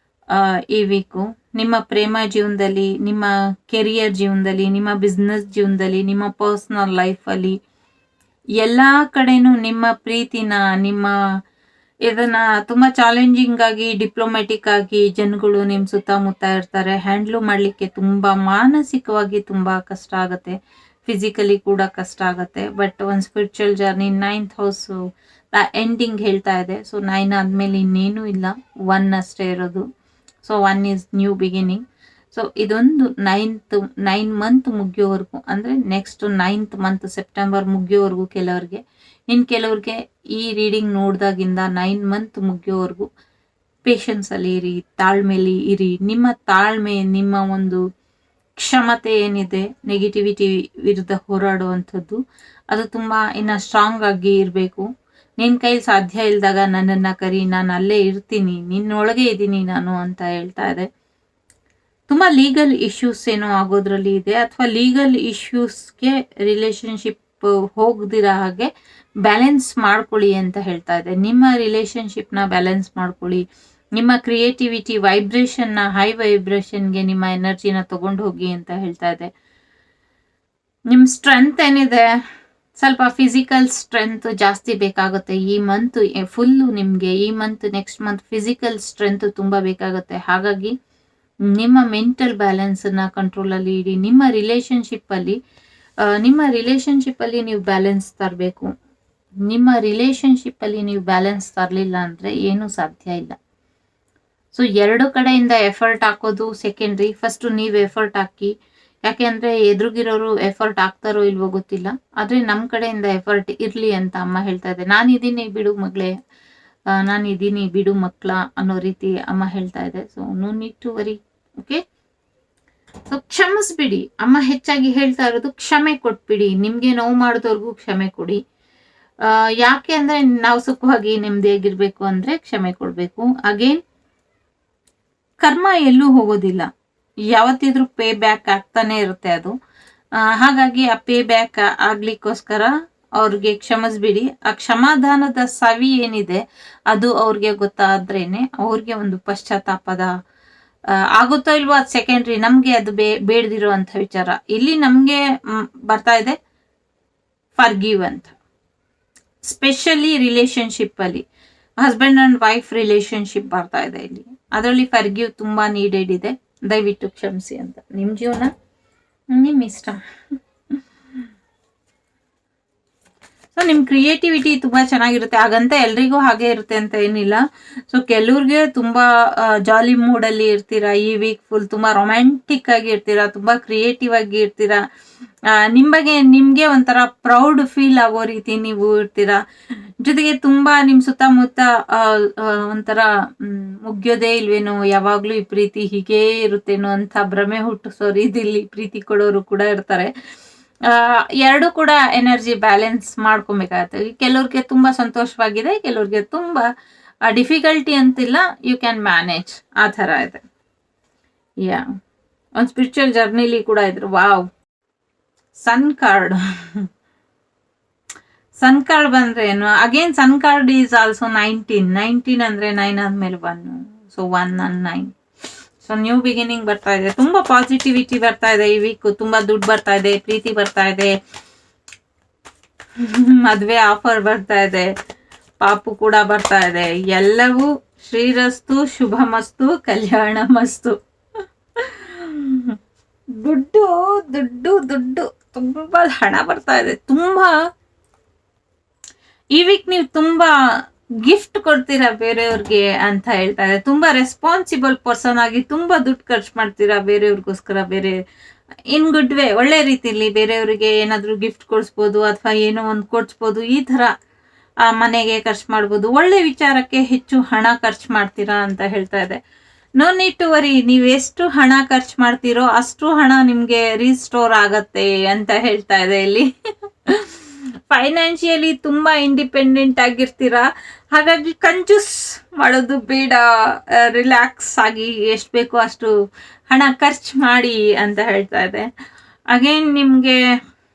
ಈ ವೀಕು. ನಿಮ್ಮ ಪ್ರೇಮ ಜೀವನದಲ್ಲಿ, ನಿಮ್ಮ ಕೆರಿಯರ್ ಜೀವನದಲ್ಲಿ, ನಿಮ್ಮ ಬಿಸ್ನೆಸ್ ಜೀವನದಲ್ಲಿ, ನಿಮ್ಮ ಪರ್ಸನಲ್ ಲೈಫಲ್ಲಿ ಎಲ್ಲಾ ಕಡೆನೂ ನಿಮ್ಮ ಪ್ರೀತಿನ, ನಿಮ್ಮ ಇದನ್ನ ತುಂಬಾ ಚಾಲೆಂಜಿಂಗ್ ಆಗಿ, ಡಿಪ್ಲೊಮ್ಯಾಟಿಕ್ ಆಗಿ ಜನಗಳು ನಿಮ್ ಸುತ್ತಮುತ್ತ ಇರ್ತಾರೆ. ಹ್ಯಾಂಡ್ಲ್ ಮಾಡ್ಲಿಕ್ಕೆ ತುಂಬಾ ಮಾನಸಿಕವಾಗಿ ತುಂಬಾ ಕಷ್ಟ ಆಗುತ್ತೆ, ಫಿಸಿಕಲಿ ಕೂಡ ಕಷ್ಟ ಆಗುತ್ತೆ. ಬಟ್ ಒಂದು spiritual journey 9th house ending ಹೇಳ್ತಾ ಇದೆ. ಸೊ 9 ಆದ್ಮೇಲೆ ಇನ್ನೇನು ಇಲ್ಲ, 1 ಅಷ್ಟೇ ಇರೋದು. So 1 is new beginning. So ಇದೊಂದು 9 ಮಂತ್ ಮುಗಿಯೋವರೆಗೂ, ಅಂದ್ರೆ ನೆಕ್ಸ್ಟ್ 9th ಮಂತ್ ಸೆಪ್ಟೆಂಬರ್ ಮುಗಿಯೋವರೆಗೂ ಕೆಲವರಿಗೆ, ಇನ್ ಕೆಲವ್ರಿಗೆ ಈ ರೀಡಿಂಗ್ ನೋಡ್ದಾಗಿಂದ 9 ಮಂತ್ ಮುಗಿಯೋವರೆಗೂ ಪೇಷನ್ಸ್ ಅಲ್ಲಿ ಇರಿ, ತಾಳ್ಮೆಲಿ ಇರಿ. ನಿಮ್ಮ ತಾಳ್ಮೆ, ನಿಮ್ಮ ಒಂದು ಕ್ಷಮತೆ ಏನಿದೆ ನೆಗೆಟಿವಿಟಿ ವಿರುದ್ಧ ಹೋರಾಡುವಂಥದ್ದು, ಅದು ತುಂಬಾ ಇನ್ನ ಸ್ಟ್ರಾಂಗ್ ಆಗಿ ಇರಬೇಕು. ನಿನ್ ಕೈಲಿ ಸಾಧ್ಯ ಇಲ್ದಾಗ ನನ್ನನ್ನ ಕರಿ, ನಾನು ಅಲ್ಲೇ ಇರ್ತೀನಿ, ನಿನ್ನೊಳಗೆ ಇದ್ದೀನಿ ನಾನು ಅಂತ ಹೇಳ್ತಾ ಇದೆ. ತುಂಬಾ ಲೀಗಲ್ ಇಶ್ಯೂಸ್ ಏನೋ ಆಗೋದ್ರಲ್ಲಿ ಇದೆ, ಅಥವಾ ಲೀಗಲ್ ಇಶ್ಯೂಸ್ಗೆ ರಿಲೇಶನ್ಶಿಪ್ ಹೋಗದಿರೋ ಹಾಗೆ ಬ್ಯಾಲೆನ್ಸ್ ಮಾಡ್ಕೊಳ್ಳಿ ಅಂತ ಹೇಳ್ತಾ ಇದೆ. ನಿಮ್ಮ ರಿಲೇಶನ್ಶಿಪ್ನ ಬ್ಯಾಲೆನ್ಸ್ ಮಾಡ್ಕೊಳ್ಳಿ. ನಿಮ್ಮ ಕ್ರಿಯೇಟಿವಿಟಿ ವೈಬ್ರೇಷನ್ನ, ಹೈ ವೈಬ್ರೇಷನ್ಗೆ ನಿಮ್ಮ ಎನರ್ಜಿನ ತಗೊಂಡು ಹೋಗಿ ಅಂತ ಹೇಳ್ತಾ ಇದೆ. ನಿಮ್ ಸ್ಟ್ರೆಂತ್ ಏನಿದೆ, ಸ್ವಲ್ಪ ಫಿಸಿಕಲ್ ಸ್ಟ್ರೆಂತ್ ಜಾಸ್ತಿ ಬೇಕಾಗುತ್ತೆ ಈ ಮಂತ್ ಫುಲ್ಲು. ನಿಮ್ಗೆ ಈ month, next month physical strength ತುಂಬಾ ಬೇಕಾಗುತ್ತೆ. ಹಾಗಾಗಿ ನಿಮ್ಮ ಮೆಂಟಲ್ ಬ್ಯಾಲೆನ್ಸ್ ನ ಕಂಟ್ರೋಲ್ ಅಲ್ಲಿ ಇಡಿ. ನಿಮ್ಮ ರಿಲೇಶನ್ಶಿಪ್ ಅಲ್ಲಿ ನೀವು ಬ್ಯಾಲೆನ್ಸ್ ತರಬೇಕು. ನಿಮ್ಮ ರಿಲೇಶನ್ಶಿಪ್ ಅಲ್ಲಿ ನೀವು ಬ್ಯಾಲೆನ್ಸ್ ತರಲಿಲ್ಲ ಅಂದ್ರೆ ಏನು ಸಾಧ್ಯ ಇಲ್ಲ. ಸೊ 2 ಕಡೆಯಿಂದ ಎಫರ್ಟ್ ಹಾಕೋದು ಸೆಕೆಂಡ್ರಿ. ಫಸ್ಟ್ ನೀವು ಎಫರ್ಟ್ ಹಾಕಿ, ಯಾಕೆಂದ್ರೆ ಎದುರುಗಿರೋರು ಎಫರ್ಟ್ ಹಾಕ್ತಾರೋ ಇಲ್ವೋ ಗೊತ್ತಿಲ್ಲ, ಆದ್ರೆ ನಮ್ ಕಡೆಯಿಂದ ಎಫರ್ಟ್ ಇರ್ಲಿ ಅಂತ ಅಮ್ಮ ಹೇಳ್ತಾ ಇದೆ. ನಾನಿದ್ದೀನಿ ಬಿಡು ಮಗಳೇ, ನಾನಿದ್ದೀನಿ ಬಿಡು ಮಕ್ಳ ಅನ್ನೋ ರೀತಿ ಅಮ್ಮ ಹೇಳ್ತಾ ಇದೆ. So no need to worry, okay. So ಕ್ಷಮಿಸ್ಬಿಡಿ. ಅಮ್ಮ ಹೆಚ್ಚಾಗಿ ಹೇಳ್ತಾ ಇರೋದು ಕ್ಷಮೆ ಕೊಟ್ಬಿಡಿ. ನಿಮ್ಗೆ ನೋವು ಮಾಡಿದವ್ರಿಗೂ ಕ್ಷಮೆ ಕೊಡಿ. ಯಾಕೆ ಅಂದ್ರೆ ನಾವು ಸುಖವಾಗಿ ನೆಮ್ಮದಿಯಾಗಿರ್ಬೇಕು ಅಂದ್ರೆ ಕ್ಷಮೆ ಕೊಡ್ಬೇಕು. ಅಗೇನ್ ಕರ್ಮ ಎಲ್ಲೂ ಹೋಗೋದಿಲ್ಲ, ಯಾವತ್ತಿದ್ರೂ ಪೇ ಬ್ಯಾಕ್ ಆಗ್ತಾನೆ ಇರುತ್ತೆ ಅದು. ಹಾಗಾಗಿ ಆ ಪೇ ಬ್ಯಾಕ್ ಆಗ್ಲಿಕ್ಕೋಸ್ಕರ ಅವ್ರಿಗೆ ಕ್ಷಮಿಸ್ಬಿಡಿ. ಆ ಕ್ಷಮಾದಾನದ ಸವಿ ಏನಿದೆ ಅದು ಅವ್ರಿಗೆ ಗೊತ್ತಾದ್ರೇನೆ ಅವ್ರಿಗೆ ಒಂದು ಪಶ್ಚಾತ್ತಾಪದ ಆಗುತ್ತೋ ಇಲ್ವೋ ಅದು ಸೆಕೆಂಡ್ರಿ. ನಮ್ಗೆ ಅದು ಬೇಡದಿರೋ ಅಂತ ವಿಚಾರ. ಇಲ್ಲಿ ನಮ್ಗೆ ಬರ್ತಾ ಇದೆ ಫರ್ಗಿವ್ ಅಂತ, ಸ್ಪೆಷಲಿ ರಿಲೇಶನ್ಶಿಪ್ ಅಲ್ಲಿ ಹಸ್ಬೆಂಡ್ ಅಂಡ್ ವೈಫ್ ರಿಲೇಶನ್ಶಿಪ್ ಬರ್ತಾ ಇದೆ ಇಲ್ಲಿ. ಅದರಲ್ಲಿ ಫರ್ಗಿವ್ ತುಂಬಾ ನೀಡೆಡ್ ಇದೆ. ದಯವಿಟ್ಟು ಕ್ಷಮಿಸಿ ಅಂತ. ನಿಮ್ ಜೀವನ ನಿಮ್ ಇಷ್ಟ. ಸೊ ನಿಮ್ ಕ್ರಿಯೇಟಿವಿಟಿ ತುಂಬಾ ಚೆನ್ನಾಗಿರುತ್ತೆ. ಹಾಗಂತ ಎಲ್ರಿಗೂ ಹಾಗೆ ಇರುತ್ತೆ ಅಂತ ಏನಿಲ್ಲ. ಸೊ ಕೆಲವ್ರಿಗೆ ತುಂಬಾ ಜಾಲಿ ಮೂಡ್ ಅಲ್ಲಿ ಇರ್ತೀರಾ ಈ ವೀಕ್ ಫುಲ್, ತುಂಬಾ ರೊಮ್ಯಾಂಟಿಕ್ ಆಗಿ ಇರ್ತೀರಾ, ತುಂಬಾ ಕ್ರಿಯೇಟಿವ್ ಆಗಿ ಇರ್ತೀರಾ. ನಿಮ್ ಬಗ್ಗೆ ನಿಮ್ಗೆ ಒಂಥರ ಪ್ರೌಡ್ ಫೀಲ್ ಆಗೋ ರೀತಿ ನೀವು ಇರ್ತೀರಾ. ಜೊತೆಗೆ ತುಂಬಾ ನಿಮ್ ಸುತ್ತಮುತ್ತ ಒಂಥರ ಮುಗಿಯೋದೇ ಇಲ್ವೇನೋ, ಯಾವಾಗ್ಲೂ ಈ ಪ್ರೀತಿ ಹೀಗೇ ಇರುತ್ತೇನೋ ಅಂತ ಭ್ರಮೆ ಹುಟ್ಟಿಸೋ ರೀತಿಲಿ ಪ್ರೀತಿ ಕೊಡೋರು ಕೂಡ ಇರ್ತಾರೆ. ಎರಡು ಕೂಡ ಎನರ್ಜಿ ಬ್ಯಾಲೆನ್ಸ್ ಮಾಡ್ಕೊಬೇಕಾಗತ್ತೆ. ಕೆಲವ್ರಿಗೆ ತುಂಬಾ ಸಂತೋಷವಾಗಿದೆ, ಕೆಲವ್ರಿಗೆ ತುಂಬಾ ಡಿಫಿಕಲ್ಟಿ ಅಂತಿಲ್ಲ, ಯು ಕ್ಯಾನ್ ಮ್ಯಾನೇಜ್, ಆ ಥರ ಇದೆ. ಯಾ, ಒಂದು ಸ್ಪಿರಿಚುವಲ್ ಜರ್ನಿಲಿ ಕೂಡ ಇದ್ರು. Wow, sun card. Sun card ಬಂದ್ರೆ ಏನು, again sun card is also 19 ಅಂದ್ರೆ 9 ಆದ್ಮೇಲೆ 1, so 1 and 9. So new beginning ಬರ್ತಾ ಇದೆ, ತುಂಬಾ ಪಾಸಿಟಿವಿಟಿ ಬರ್ತಾ ಇದೆ ಈ ವೀಕ್, ತುಂಬಾ ದುಡ್ಡು ಬರ್ತಾ ಇದೆ, ಪ್ರೀತಿ ಬರ್ತಾ ಇದೆ, ಮದ್ವೆ ಆಫರ್ ಬರ್ತಾ ಇದೆ, ಪಾಪು ಕೂಡ ಬರ್ತಾ ಇದೆ. ಎಲ್ಲವೂ ಶ್ರೀರಸ್ತು ಶುಭಮಸ್ತು ಕಲ್ಯಾಣ ಮಸ್ತು. ದುಡ್ಡು ದುಡ್ಡು ದುಡ್ಡು, ತುಂಬಾ ಹಣ ಬರ್ತಾ ಇದೆ. ತುಂಬಾ ಈ ವೀಕ್ ನೀವು ತುಂಬಾ ಗಿಫ್ಟ್ ಕೊಡ್ತೀರಾ ಬೇರೆಯವ್ರಿಗೆ ಅಂತ ಹೇಳ್ತಾ ಇದೆ. ತುಂಬಾ ರೆಸ್ಪಾನ್ಸಿಬಲ್ ಪರ್ಸನ್ ಆಗಿ ತುಂಬಾ ದುಡ್ಡು ಖರ್ಚು ಮಾಡ್ತೀರಾ ಬೇರೆಯವ್ರಿಗೋಸ್ಕರ, ಬೇರೆ ಇನ್ ಗುಡ್ ವೇ, ಒಳ್ಳೆ ರೀತಿಲಿ ಬೇರೆಯವರಿಗೆ ಏನಾದ್ರು ಗಿಫ್ಟ್ ಕೊಡಿಸ್ಬೋದು ಅಥವಾ ಏನೋ ಒಂದು ಕೊಡ್ಸ್ಬೋದು, ಈ ತರ ಮನೆಗೆ ಖರ್ಚು ಮಾಡ್ಬೋದು. ಒಳ್ಳೆ ವಿಚಾರಕ್ಕೆ ಹೆಚ್ಚು ಹಣ ಖರ್ಚು ಮಾಡ್ತೀರಾ ಅಂತ ಹೇಳ್ತಾ ಇದೆ. ನೋ ನೀಡ್ ಟು ವರಿ, ನೀವು ಎಷ್ಟು ಹಣ ಖರ್ಚು ಮಾಡ್ತೀರೋ ಅಷ್ಟು ಹಣ ನಿಮ್ಗೆ ರೀಸ್ಟೋರ್ ಆಗತ್ತೆ ಅಂತ ಹೇಳ್ತಾ ಇದೆ ಇಲ್ಲಿ. ಫೈನಾನ್ಷಿಯಲಿ ತುಂಬಾ ಇಂಡಿಪೆಂಡೆಂಟ್ ಆಗಿರ್ತೀರಾ, ಹಾಗಾಗಿ ಕಂಜೂಸ್ ಮಾಡೋದು ಬೇಡ, ರಿಲ್ಯಾಕ್ಸ್ ಆಗಿ ಎಷ್ಟು ಬೇಕೋ ಅಷ್ಟು ಹಣ ಖರ್ಚು ಮಾಡಿ ಅಂತ ಹೇಳ್ತಾ ಇದೆ. ಅಗೇನ್ ನಿಮ್ಗೆ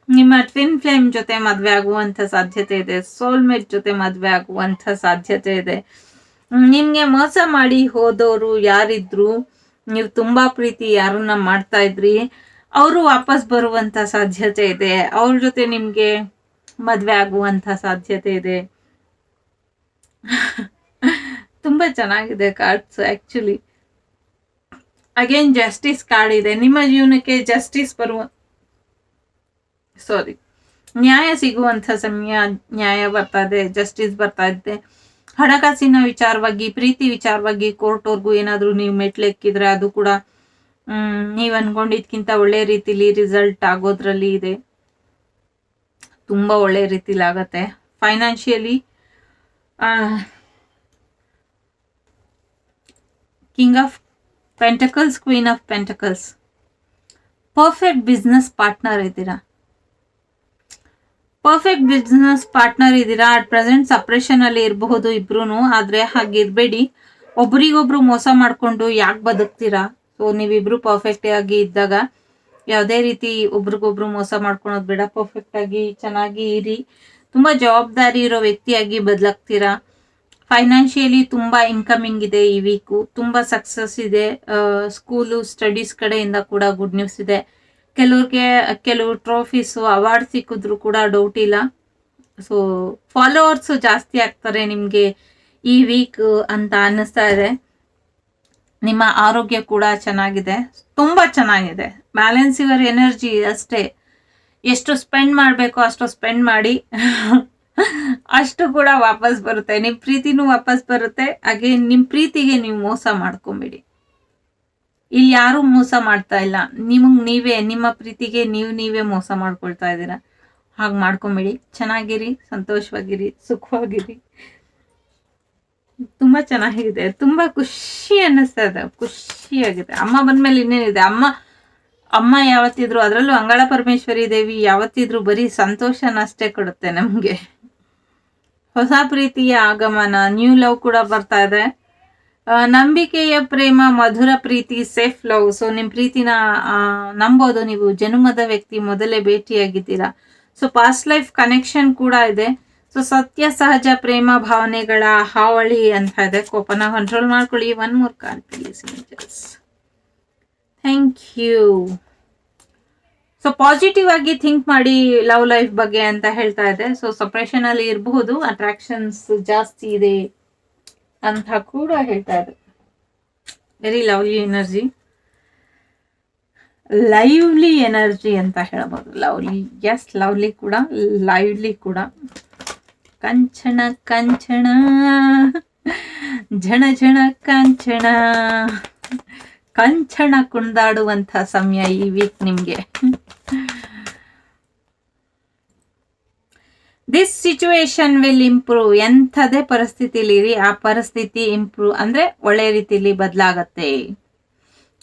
ನಿಮ್ಮ ಟ್ವಿನ್ ಫ್ಲೇಮ್ ಜೊತೆ ಮದ್ವೆ ಆಗುವಂತ ಸಾಧ್ಯತೆ ಇದೆ, ಸೋಲ್ಮೇಟ್ ಜೊತೆ ಮದ್ವೆ ಆಗುವಂತ ಸಾಧ್ಯತೆ ಇದೆ. ನಿಮ್ಗೆ ಮೋಸ ಮಾಡಿ ಹೋದವರು ಯಾರಿದ್ರು, ನೀವು ತುಂಬಾ ಪ್ರೀತಿ ಯಾರನ್ನ ಮಾಡ್ತಾ ಇದ್ರಿ, ಅವರು ವಾಪಸ್ ಬರುವಂತ ಸಾಧ್ಯತೆ ಇದೆ, ಅವ್ರ ಜೊತೆ ನಿಮ್ಗೆ ಮದ್ವೆ ಆಗುವಂತ ಸಾಧ್ಯತೆ ಇದೆ. ತುಂಬಾ ಚೆನ್ನಾಗಿದೆ cards actually. Again justice card ಇದೆ, ನಿಮ್ಮ ಜೀವನಕ್ಕೆ ಜಸ್ಟಿಸ್ ನ್ಯಾಯ ಸಿಗುವಂತ ಸಮಯ, ನ್ಯಾಯ ಬರ್ತಾ ಇದೆ, ಜಸ್ಟಿಸ್ ಬರ್ತಾ ಇದೆ. ಹಣಕಾಸಿನ ವಿಚಾರವಾಗಿ, ಪ್ರೀತಿ ವಿಚಾರವಾಗಿ ಕೋರ್ಟ್ವರ್ಗೂ ಏನಾದ್ರು ನೀವು ಮೆಟ್ಲೆಕ್ಕಿದ್ರೆ ಅದು ಕೂಡ ನೀವ್ ಅನ್ಕೊಂಡಿದ್ಕಿಂತ ಒಳ್ಳೆ ರೀತಿಲಿ ರಿಸಲ್ಟ್ ಆಗೋದ್ರಲ್ಲಿ ಇದೆ, ತುಂಬಾ ಒಳ್ಳೆ ರೀತಿಲಿ ಆಗತ್ತೆ. Financially king of pentacles, queen of pentacles, perfect business partner ಇದ್ದೀರಾ, ಪರ್ಫೆಕ್ಟ್ ಬಿಸ್ನೆಸ್ ಪಾರ್ಟ್ನರ್ ಇದ್ದೀರಾ. ಅಟ್ ಪ್ರೆಸೆಂಟ್ ಸಪ್ರೇಷನ್ ಅಲ್ಲಿ ಇರಬಹುದು ಇಬ್ರು, ಆದ್ರೆ ಹಾಗಿರ್ಬೇಡಿ. ಒಬ್ರಿಗೊಬ್ರು ಮೋಸ ಮಾಡ್ಕೊಂಡು ಯಾಕೆ ಬದುಕ್ತೀರಾ? ಸೊ ನೀವಿಬ್ರು ಪರ್ಫೆಕ್ಟ್ ಆಗಿ ಇದ್ದಾಗ ಯಾವುದೇ ರೀತಿ ಒಬ್ರಿಗೊಬ್ರು ಮೋಸ ಮಾಡ್ಕೊಳೋದು ಬೇಡ, ಪರ್ಫೆಕ್ಟ್ ಆಗಿ ಚೆನ್ನಾಗಿ ಇರಿ. ತುಂಬಾ ಜವಾಬ್ದಾರಿ ಇರೋ ವ್ಯಕ್ತಿಯಾಗಿ ಬದಲಾಗ್ತೀರಾ. ಫೈನಾನ್ಷಿಯಲಿ ತುಂಬಾ ಇನ್ಕಮಿಂಗ್ ಇದೆ ಈ ವೀಕು, ತುಂಬಾ ಸಕ್ಸಸ್ ಇದೆ. ಸ್ಕೂಲು ಸ್ಟಡೀಸ್ ಕಡೆಯಿಂದ ಕೂಡ ಗುಡ್ ನ್ಯೂಸ್ ಇದೆ. ಕೆಲವ್ರಿಗೆ ಕೆಲವು ಟ್ರೋಫೀಸು ಅವಾರ್ಡ್ ಸಿಕ್ಕಿದ್ರು ಕೂಡ ಡೌಟ್ ಇಲ್ಲ. ಸೊ ಫಾಲೋವರ್ಸ್ ಜಾಸ್ತಿ ಆಗ್ತಾರೆ ನಿಮ್ಗೆ ಈ ವೀಕ್ ಅಂತ ಅನ್ನಿಸ್ತಾ ಇದೆ. ನಿಮ್ಮ ಆರೋಗ್ಯ ಕೂಡ ಚೆನ್ನಾಗಿದೆ, ತುಂಬಾ ಚೆನ್ನಾಗಿದೆ. ಬ್ಯಾಲೆನ್ಸ್ ಯುವರ್ ಎನರ್ಜಿ ಅಷ್ಟೇ. ಎಷ್ಟು ಸ್ಪೆಂಡ್ ಮಾಡಬೇಕೋ ಅಷ್ಟು ಸ್ಪೆಂಡ್ ಮಾಡಿ, ಅಷ್ಟು ಕೂಡ ವಾಪಸ್ ಬರುತ್ತೆ. ನಿಮ್ ಪ್ರೀತಿನೂ ವಾಪಸ್ ಬರುತ್ತೆ. ಹಾಗೆ ನಿಮ್ ಪ್ರೀತಿಗೆ ನೀವು ಮೋಸ ಮಾಡ್ಕೊಂಬಿಡಿ. ಇಲ್ಲಿ ಯಾರು ಮೋಸ ಮಾಡ್ತಾ ಇಲ್ಲ, ನಿಮಗ್ ನೀವೇ, ನಿಮ್ಮ ಪ್ರೀತಿಗೆ ನೀವೇ ಮೋಸ ಮಾಡ್ಕೊಳ್ತಾ ಇದ್ದೀರಾ. ಹಾಗೆ ಮಾಡ್ಕೊಂಬಿಡಿ. ಚೆನ್ನಾಗಿರಿ, ಸಂತೋಷವಾಗಿರಿ, ಸುಖವಾಗಿರಿ. ತುಂಬಾ ಚೆನ್ನಾಗಿದೆ, ತುಂಬಾ ಖುಷಿ ಅನ್ನಿಸ್ತಾ ಇದೆ, ಖುಷಿಯಾಗಿದೆ. ಅಮ್ಮ ಬಂದ್ಮೇಲೆ ಇನ್ನೇನಿದೆ, ಅಮ್ಮ ಯಾವತ್ತಿದ್ರು, ಅದರಲ್ಲೂ ಅಂಗಳ ಪರಮೇಶ್ವರಿ ದೇವಿ ಯಾವತ್ತಿದ್ರು ಬರೀ ಸಂತೋಷನಷ್ಟೇ ಕೊಡುತ್ತೆ ನಮ್ಗೆ. ಹೊಸ ಪ್ರೀತಿಯ ಆಗಮನ, ನ್ಯೂ ಲವ್ ಕೂಡ ಬರ್ತಾ ಇದೆ. ನಂಬಿಕೆಯ ಪ್ರೇಮ, ಮಧುರ ಪ್ರೀತಿ, ಸೇಫ್ ಲವ್. ಸೊ ನಿಮ್ ಪ್ರೀತಿನ ನಂಬೋದು ನೀವು. ಜನ್ಮದ ವ್ಯಕ್ತಿ ಮೊದಲೇ ಭೇಟಿಯಾಗಿದ್ದೀರಾ. ಸೊ ಪಾಸ್ಟ್ ಲೈಫ್ ಕನೆಕ್ಷನ್ ಕೂಡ ಇದೆ. ಸೊ ಸತ್ಯ ಸಹಜ ಪ್ರೇಮ ಭಾವನೆಗಳ ಹಾವಳಿ ಅಂತ ಇದೆ. ಕೋಪನ ಕಂಟ್ರೋಲ್ ಮಾಡ್ಕೊಳ್ಳಿ. 1 more card please angels. Thank you. So positive ಆಗಿ ಥಿಂಕ್ ಮಾಡಿ ಲವ್ ಲೈಫ್ ಬಗ್ಗೆ ಅಂತ ಹೇಳ್ತಾ ಇದೆ. ಸೊ ಸಪ್ರೇಷನ್ ಅಲ್ಲಿ ಇರಬಹುದು, ಅಟ್ರಾಕ್ಷನ್ಸ್ ಜಾಸ್ತಿ ಇದೆ ಅಂತ ಕೂಡ ಹೇಳ್ತಾ ಇದೆ. Very lovely energy, lively energy ಅಂತ ಹೇಳ್ಬೋದು. ಲವ್ಲಿ, ಎಸ್ ಲವ್ಲಿ ಕೂಡ, ಲೈವ್ಲಿ ಕೂಡ. ಕಂಚನ ಕಂಚನ ಝಣ ಝಣ ಕಾಂಚನ, ಕಂಚನ ಕುಣಿದಾಡುವಂತ ಸಮಯ ಈ ವೀಕ್ ನಿಮ್ಗೆ. This situation will improve. ಎಂಥದೇ ಪರಿಸ್ಥಿತಿಲಿರಿ, ಆ ಪರಿಸ್ಥಿತಿ ಇಂಪ್ರೂವ್ ಅಂದ್ರೆ ಒಳ್ಳೆ ರೀತಿಲಿ ಬದಲಾಗತ್ತೆ.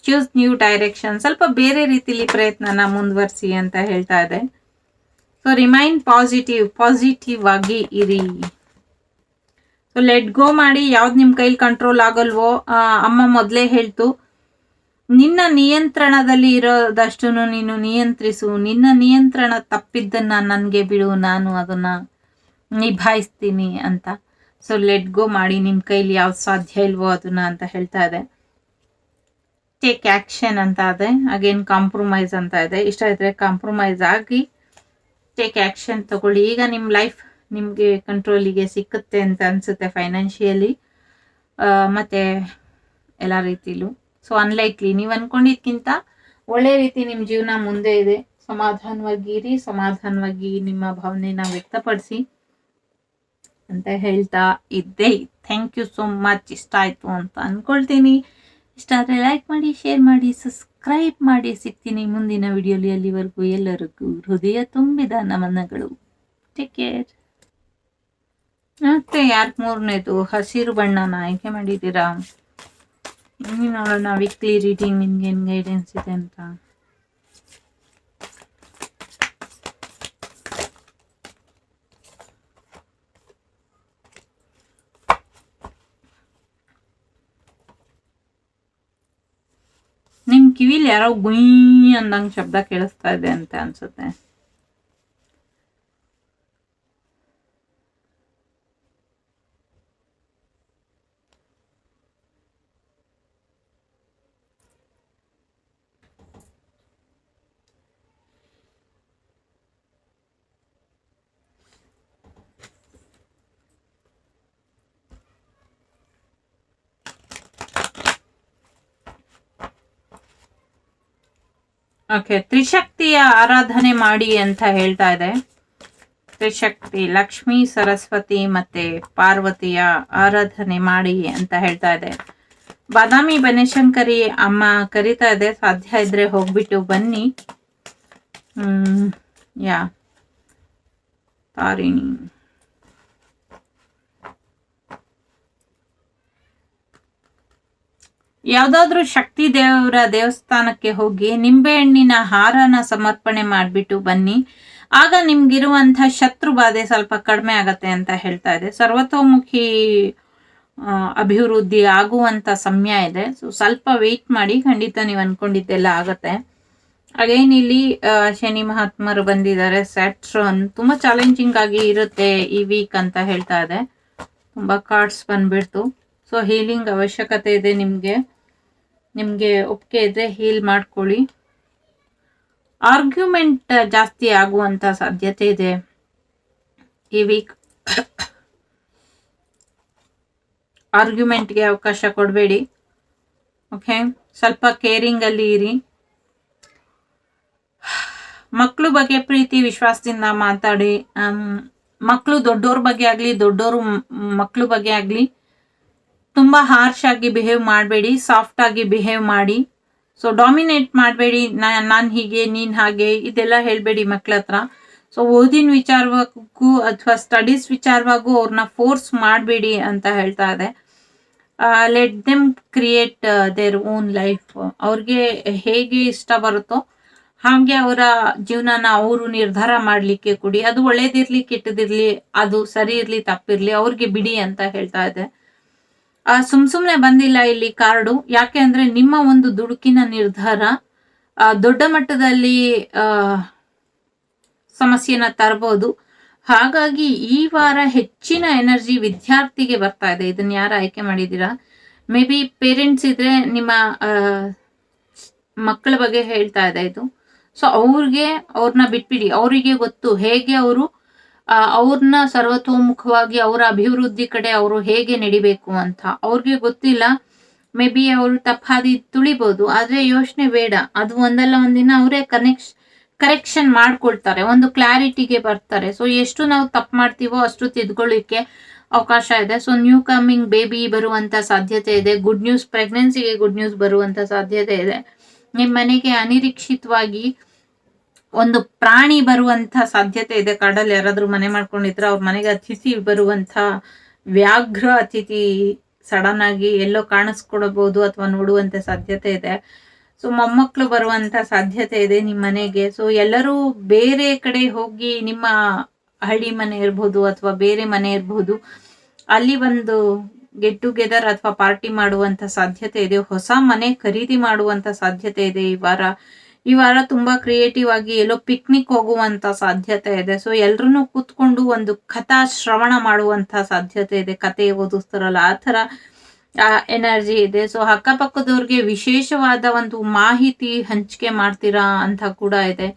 Choose new direction. ಸ್ವಲ್ಪ ಬೇರೆ ರೀತಿಲಿ ಪ್ರಯತ್ನನ ಮುಂದುವರಿಸಿ ಅಂತ ಹೇಳ್ತಾ ಇದೆ. ಸೊ ರಿಮೈನ್ ಪಾಸಿಟಿವ್ ಆಗಿ ಇರಿ. ಸೊ ಲೆಟ್ ಗೋ ಮಾಡಿ. ಯಾವ್ದು ನಿಮ್ಮ ಕೈಲಿ ಕಂಟ್ರೋಲ್ ಆಗಲ್ವೋ, ಅಮ್ಮ ಮೊದಲೇ ಹೇಳ್ತು, ನಿನ್ನ ನಿಯಂತ್ರಣದಲ್ಲಿ ಇರೋದಷ್ಟು ನೀನು ನಿಯಂತ್ರಿಸು. ನಿನ್ನ ನಿಯಂತ್ರಣ ತಪ್ಪಿದ್ದನ್ನ ನನಗೆ ಬಿಡು, ನಾನು ಅದನ್ನ ನಿಭಾಯಿಸ್ತೀನಿ ಅಂತ. ಸೊ ಲೆಟ್ ಗೋ ಮಾಡಿ. ನಿಮ್ಮ ಕೈಲಿ ಯಾವ್ದು ಸಾಧ್ಯ ಇಲ್ವೋ ಅದನ್ನ ಅಂತ ಹೇಳ್ತಾ ಇದೆ. ಟೇಕ್ ಆಕ್ಷನ್ ಅಂತ ಇದೆ. ಅಗೇನ್ ಕಾಂಪ್ರಮೈಸ್ ಅಂತ ಇದೆ. ಇಷ್ಟ ಇದ್ರೆ ಕಾಂಪ್ರಮೈಸ್ ಆಗಿ ಟೇಕ್ ಆಕ್ಷನ್ ತಗೊಳ್ಳಿ. ಈಗ ನಿಮ್ಮ ಲೈಫ್ ನಿಮಗೆ ಕಂಟ್ರೋಲಿಗೆ ಸಿಕ್ಕುತ್ತೆ ಅಂತ ಅನ್ಸುತ್ತೆ, ಫೈನಾನ್ಷಿಯಲಿ ಮತ್ತೆ ಎಲ್ಲ ರೀತಿಲೂ. ಸೊ ಅನ್ಲೈಕ್ಲಿ, ನೀವು ಅನ್ಕೊಂಡಿದ್ಕಿಂತ ಒಳ್ಳೆ ರೀತಿ ನಿಮ್ಮ ಜೀವನ ಮುಂದೆ ಇದೆ. ಸಮಾಧಾನವಾಗಿರಿ, ಸಮಾಧಾನವಾಗಿ ನಿಮ್ಮ ಭಾವನೆನ ವ್ಯಕ್ತಪಡಿಸಿ ಅಂತ ಹೇಳ್ತಾ ಇದ್ದೆ. Thank you so much. ಇಷ್ಟ ಆಯ್ತು ಅಂತ ಅನ್ಕೊಳ್ತೀನಿ. ಇಷ್ಟ ಆದರೆ ಲೈಕ್ ಮಾಡಿ, ಶೇರ್ ಮಾಡಿ, ಸಬ್ಸ್ಕ್ರೈಬ್ ಮಾಡಿ. ಸಿಗ್ತೀನಿ ಮುಂದಿನ ವಿಡಿಯೋಲಿ. ಅಲ್ಲಿವರೆಗೂ ಎಲ್ಲರಿಗೂ ಹೃದಯ ತುಂಬಿದ ನಮನಗಳು. Take care. ಮತ್ತೆ ಯಾಕೆ ಮೂರನೇದು ಹಸಿರು ಬಣ್ಣನ ಆಯ್ಕೆ ಮಾಡಿದ್ದೀರಾ? ನೋಡೋಣ ವೀಕ್ಲಿ ರೀಡಿಂಗ್ ನಿಮ್ಗೆ ಏನು ಗೈಡೆನ್ಸ್ ಇದೆ ಅಂತ. ನಿಮ್ ಕಿವಿಲಿ ಯಾರೋ ಗುಯ್ ಅಂದಂಗೆ ಶಬ್ದ ಕೇಳಿಸ್ತಾ ಇದೆ ಅಂತ ಅನ್ಸುತ್ತೆ. ಓಕೆ, ತ್ರಿಶಕ್ತಿಯ ಆರಾಧನೆ ಮಾಡಿ ಅಂತ ಹೇಳ್ತಾ ಇದೆ. ತ್ರಿಶಕ್ತಿ, ಲಕ್ಷ್ಮೀ, ಸರಸ್ವತಿ ಮತ್ತೆ ಪಾರ್ವತಿಯ ಆರಾಧನೆ ಮಾಡಿ ಅಂತ ಹೇಳ್ತಾ ಇದೆ. ಬಾದಾಮಿ ಬನಶಂಕರಿ ಅಮ್ಮ ಕರಿತಾ ಇದೆ. ಸಾಧ್ಯ ಇದ್ರೆ ಹೋಗ್ಬಿಟ್ಟು ಬನ್ನಿ. ಯಾ ತಾರಿಣಿ, ಯಾವ್ದಾದ್ರೂ ಶಕ್ತಿ ದೇವರ ದೇವಸ್ಥಾನಕ್ಕೆ ಹೋಗಿ ನಿಂಬೆಹಣ್ಣಿನ ಹಾರನ ಸಮರ್ಪಣೆ ಮಾಡಿಬಿಟ್ಟು ಬನ್ನಿ. ಆಗ ನಿಮ್ಗಿರುವಂಥ ಶತ್ರು ಬಾಧೆ ಸ್ವಲ್ಪ ಕಡಿಮೆ ಆಗತ್ತೆ ಅಂತ ಹೇಳ್ತಾ ಇದೆ. ಸರ್ವತೋಮುಖಿ ಅಭಿವೃದ್ಧಿ ಆಗುವಂತ ಸಮಯ ಇದೆ. ಸೊ ಸ್ವಲ್ಪ ವೆಯ್ಟ್ ಮಾಡಿ, ಖಂಡಿತ ನೀವು ಅನ್ಕೊಂಡಿದ್ದೆಲ್ಲ ಆಗತ್ತೆ. ಅಗೇನ್ ಇಲ್ಲಿ ಶನಿ ಮಹಾತ್ಮರು ಬಂದಿದ್ದಾರೆ. ಸ್ಯಾಟ್ರನ್ ತುಂಬಾ ಚಾಲೆಂಜಿಂಗ್ ಆಗಿ ಇರುತ್ತೆ ಈ ವೀಕ್ ಅಂತ ಹೇಳ್ತಾ ಇದೆ. ತುಂಬಾ ಕಾರ್ಡ್ಸ್ ಬಂದ್ಬಿಡ್ತು. ಸೊ ಹೀಲಿಂಗ್ ಅವಶ್ಯಕತೆ ಇದೆ ನಿಮ್ಗೆ ಒಪ್ಪಿಗೆ ಇದ್ರೆ ಹೀಲ್ ಮಾಡ್ಕೊಳ್ಳಿ. ಆರ್ಗ್ಯುಮೆಂಟ್ ಜಾಸ್ತಿ ಆಗುವಂತ ಸಾಧ್ಯತೆ ಇದೆ ಈ ವೀಕ್. ಆರ್ಗ್ಯುಮೆಂಟ್ಗೆ ಅವಕಾಶ ಕೊಡಬೇಡಿ. ಓಕೆ, ಸ್ವಲ್ಪ ಕೇರಿಂಗ್ ಅಲ್ಲಿ ಇರಿ. ಮಕ್ಕಳು ಬಗ್ಗೆ ಪ್ರೀತಿ ವಿಶ್ವಾಸದಿಂದ ಮಾತಾಡಿ. ಮಕ್ಕಳು ದೊಡ್ಡೋರ್ ಬಗ್ಗೆ ಆಗ್ಲಿ, ದೊಡ್ಡೋರು ಮಕ್ಕಳು ಬಗ್ಗೆ ಆಗ್ಲಿ ತುಂಬಾ ಹಾರ್ಶ್ ಆಗಿ ಬಿಹೇವ್ ಮಾಡಬೇಡಿ. ಸಾಫ್ಟ್ ಆಗಿ ಬಿಹೇವ್ ಮಾಡಿ. ಸೊ ಡಾಮಿನೇಟ್ ಮಾಡಬೇಡಿ. ನಾನು ಹೀಗೆ, ನೀನ್ ಹಾಗೆ, ಇದೆಲ್ಲ ಹೇಳ್ಬೇಡಿ ಮಕ್ಳ ಹತ್ರ. ಸೊ ಓದಿನ ವಿಚಾರವಾಗೂ ಅಥವಾ ಸ್ಟಡೀಸ್ ವಿಚಾರವಾಗೂ ಅವ್ರನ್ನ ಫೋರ್ಸ್ ಮಾಡಬೇಡಿ ಅಂತ ಹೇಳ್ತಾ ಇದೆ. Let them create their own life. ಅವ್ರಿಗೆ ಹೇಗೆ ಇಷ್ಟ ಬರುತ್ತೋ ಹಾಗೆ ಅವರ ಜೀವನನ ಅವರು ನಿರ್ಧಾರ ಮಾಡ್ಲಿಕ್ಕೆ ಕೊಡಿ. ಅದು ಒಳ್ಳೇದಿರ್ಲಿ ಕೆಟ್ಟದಿರ್ಲಿ, ಅದು ಸರಿ ಇರ್ಲಿ ತಪ್ಪಿರ್ಲಿ, ಅವ್ರಿಗೆ ಬಿಡಿ ಅಂತ ಹೇಳ್ತಾ ಇದೆ. ಸುಮ್ನೆ ಬಂದಿಲ್ಲ ಇಲ್ಲಿ ಕಾರ್ಡು. ಯಾಕೆ ಅಂದ್ರೆ ನಿಮ್ಮ ಒಂದು ದುಡುಕಿನ ನಿರ್ಧಾರ ದೊಡ್ಡ ಮಟ್ಟದಲ್ಲಿ ಸಮಸ್ಯೆನ ತರಬಹುದು. ಹಾಗಾಗಿ ಈ ವಾರ ಹೆಚ್ಚಿನ ಎನರ್ಜಿ ವಿದ್ಯಾರ್ಥಿಗೆ ಬರ್ತಾ ಇದೆ. ಇದನ್ನ ಯಾರು ಆಯ್ಕೆ ಮಾಡಿದೀರಾ? ಮೇ ಬಿ ಪೇರೆಂಟ್ಸ್ ಇದ್ರೆ ನಿಮ್ಮ ಮಕ್ಕಳ ಬಗ್ಗೆ ಹೇಳ್ತಾ ಇದೆ ಇದು. ಸೊ ಅವ್ರನ್ನ ಬಿಟ್ಬಿಡಿ. ಅವರಿಗೆ ಗೊತ್ತು ಹೇಗೆ ಅವರು ಅವ್ರನ್ನ ಸರ್ವತೋಮುಖವಾಗಿ ಅವರ ಅಭಿವೃದ್ಧಿ ಕಡೆ ಅವರು ಹೇಗೆ ನಡಿಬೇಕು ಅಂತ. ಅವ್ರಿಗೆ ಗೊತ್ತಿಲ್ಲ. ಮೇ ಬಿ ಅವರು ತಪ್ಪಾದಿ ತುಳಿಬಹುದು, ಆದ್ರೆ ಯೋಚನೆ ಬೇಡ. ಅದು ಒಂದಲ್ಲ ಒಂದಿನ ಅವರೇ ಕರೆಕ್ಷನ್ ಮಾಡ್ಕೊಳ್ತಾರೆ, ಒಂದು ಕ್ಲಾರಿಟಿಗೆ ಬರ್ತಾರೆ. ಸೊ ಎಷ್ಟು ನಾವು ತಪ್ಪು ಮಾಡ್ತೀವೋ ಅಷ್ಟು ತಿದ್ಕೊಳ್ಳಿಕ್ಕೆ ಅವಕಾಶ ಇದೆ. ಸೊ ನ್ಯೂ ಕಮಿಂಗ್ ಬೇಬಿ ಬರುವಂತ ಸಾಧ್ಯತೆ ಇದೆ. ಗುಡ್ ನ್ಯೂಸ್, ಪ್ರೆಗ್ನೆನ್ಸಿಗೆ ಗುಡ್ ನ್ಯೂಸ್ ಬರುವಂತ ಸಾಧ್ಯತೆ ಇದೆ. ನಿಮ್ಮ ಮನೆಗೆ ಅನಿರೀಕ್ಷಿತವಾಗಿ ಒಂದು ಪ್ರಾಣಿ ಬರುವಂತ ಸಾಧ್ಯತೆ ಇದೆ. ಕಾಡಲ್ಲಿ ಯಾರಾದ್ರೂ ಮನೆ ಮಾಡ್ಕೊಂಡಿದ್ರೆ ಅವ್ರ ಮನೆಗೆ ಅತಿಥಿ ಬರುವಂತ ವ್ಯಾಘ್ರ ಅತಿಥಿ ಸಡನ್ ಆಗಿ ಎಲ್ಲೋ ಕಾಣಿಸ್ಕೊಡಬಹುದು ಅಥವಾ ನೋಡುವಂತ ಸಾಧ್ಯತೆ ಇದೆ. ಸೊ ಮೊಮ್ಮಕ್ಕಳು ಬರುವಂತ ಸಾಧ್ಯತೆ ಇದೆ ನಿಮ್ಮ ಮನೆಗೆ. ಸೊ ಎಲ್ಲರೂ ಬೇರೆ ಕಡೆ ಹೋಗಿ, ನಿಮ್ಮ ಹಳ್ಳಿ ಮನೆ ಇರ್ಬೋದು ಅಥವಾ ಬೇರೆ ಮನೆ ಇರ್ಬೋದು, ಅಲ್ಲಿ ಒಂದು ಗೆಟ್ ಟುಗೆದರ್ ಅಥವಾ ಪಾರ್ಟಿ ಮಾಡುವಂತ ಸಾಧ್ಯತೆ ಇದೆ. ಹೊಸ ಮನೆ ಖರೀದಿ ಮಾಡುವಂತ ಸಾಧ್ಯತೆ ಇದೆ ಈ ವಾರ ತುಂಬಾ ಕ್ರಿಯೇಟಿವ್ ಆಗಿ ಎಲ್ಲೋ ಪಿಕ್ನಿಕ್ ಹೋಗುವಂತ ಸಾಧ್ಯತೆ ಇದೆ. ಸೊ ಎಲ್ರು ಕೂತ್ಕೊಂಡು ಒಂದು ಕಥಾ ಶ್ರವಣ ಮಾಡುವಂತ ಸಾಧ್ಯತೆ ಇದೆ. ಕತೆ ಓದಿಸ್ತಾರಲ್ಲ ಆ ತರ ಎನರ್ಜಿ ಇದೆ. ಸೊ ಅಕ್ಕಪಕ್ಕದವ್ರಿಗೆ ವಿಶೇಷವಾದ ಒಂದು ಮಾಹಿತಿ ಹಂಚಿಕೆ ಮಾಡ್ತೀರಾ ಅಂತ ಕೂಡ ಇದೆ.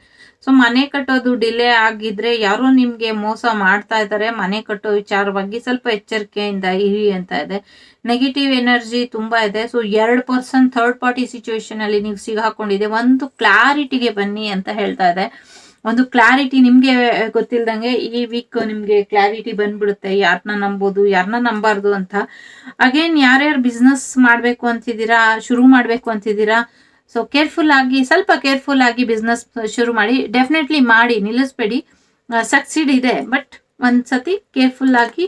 ಸೊ ಮನೆ ಕಟ್ಟೋದು ಡಿಲೇ ಆಗಿದ್ರೆ ಯಾರೋ ನಿಮ್ಗೆ ಮೋಸ ಮಾಡ್ತಾ ಇದ್ದಾರೆ, ಮನೆ ಕಟ್ಟೋ ವಿಚಾರವಾಗಿ ಸ್ವಲ್ಪ ಎಚ್ಚರಿಕೆಯಿಂದ ಇರಿ ಅಂತ ಇದೆ. ನೆಗೆಟಿವ್ ಎನರ್ಜಿ ತುಂಬಾ ಇದೆ. ಸೊ 2% ಥರ್ಡ್ ಪಾರ್ಟಿ ಸಿಚುವೇಶನ್ ಅಲ್ಲಿ ನೀವು ಸಿಗಾಕೊಂಡಿದೆ. ಒಂದು ಕ್ಲಾರಿಟಿಗೆ ಬನ್ನಿ ಅಂತ ಹೇಳ್ತಾ ಇದೆ. ಒಂದು ಕ್ಲಾರಿಟಿ ನಿಮ್ಗೆ ಗೊತ್ತಿಲ್ದಂಗೆ ಈ ವೀಕ್ ನಿಮ್ಗೆ ಕ್ಲಾರಿಟಿ ಬಂದ್ಬಿಡುತ್ತೆ, ಯಾರನ್ನ ನಂಬೋದು ಯಾರನ್ನ ನಂಬಾರ್ದು ಅಂತ. ಅಗೇನ್ ಯಾರ್ಯಾರು ಬಿಸ್ನೆಸ್ ಮಾಡ್ಬೇಕು ಅಂತಿದ್ದೀರಾ, ಶುರು ಮಾಡ್ಬೇಕು ಅಂತಿದ್ದೀರಾ, ಸೊ ಸ್ವಲ್ಪ ಕೇರ್ಫುಲ್ ಆಗಿ ಬಿಸ್ನೆಸ್ ಶುರು ಮಾಡಿ. ಡೆಫಿನೆಟ್ಲಿ ಮಾಡಿ, ನಿಲ್ಲಿಸ್ಬೇಡಿ. ಸಕ್ಸೀಡ್ ಇದೆ, ಬಟ್ ಒಂದ್ಸತಿ ಕೇರ್ಫುಲ್ ಆಗಿ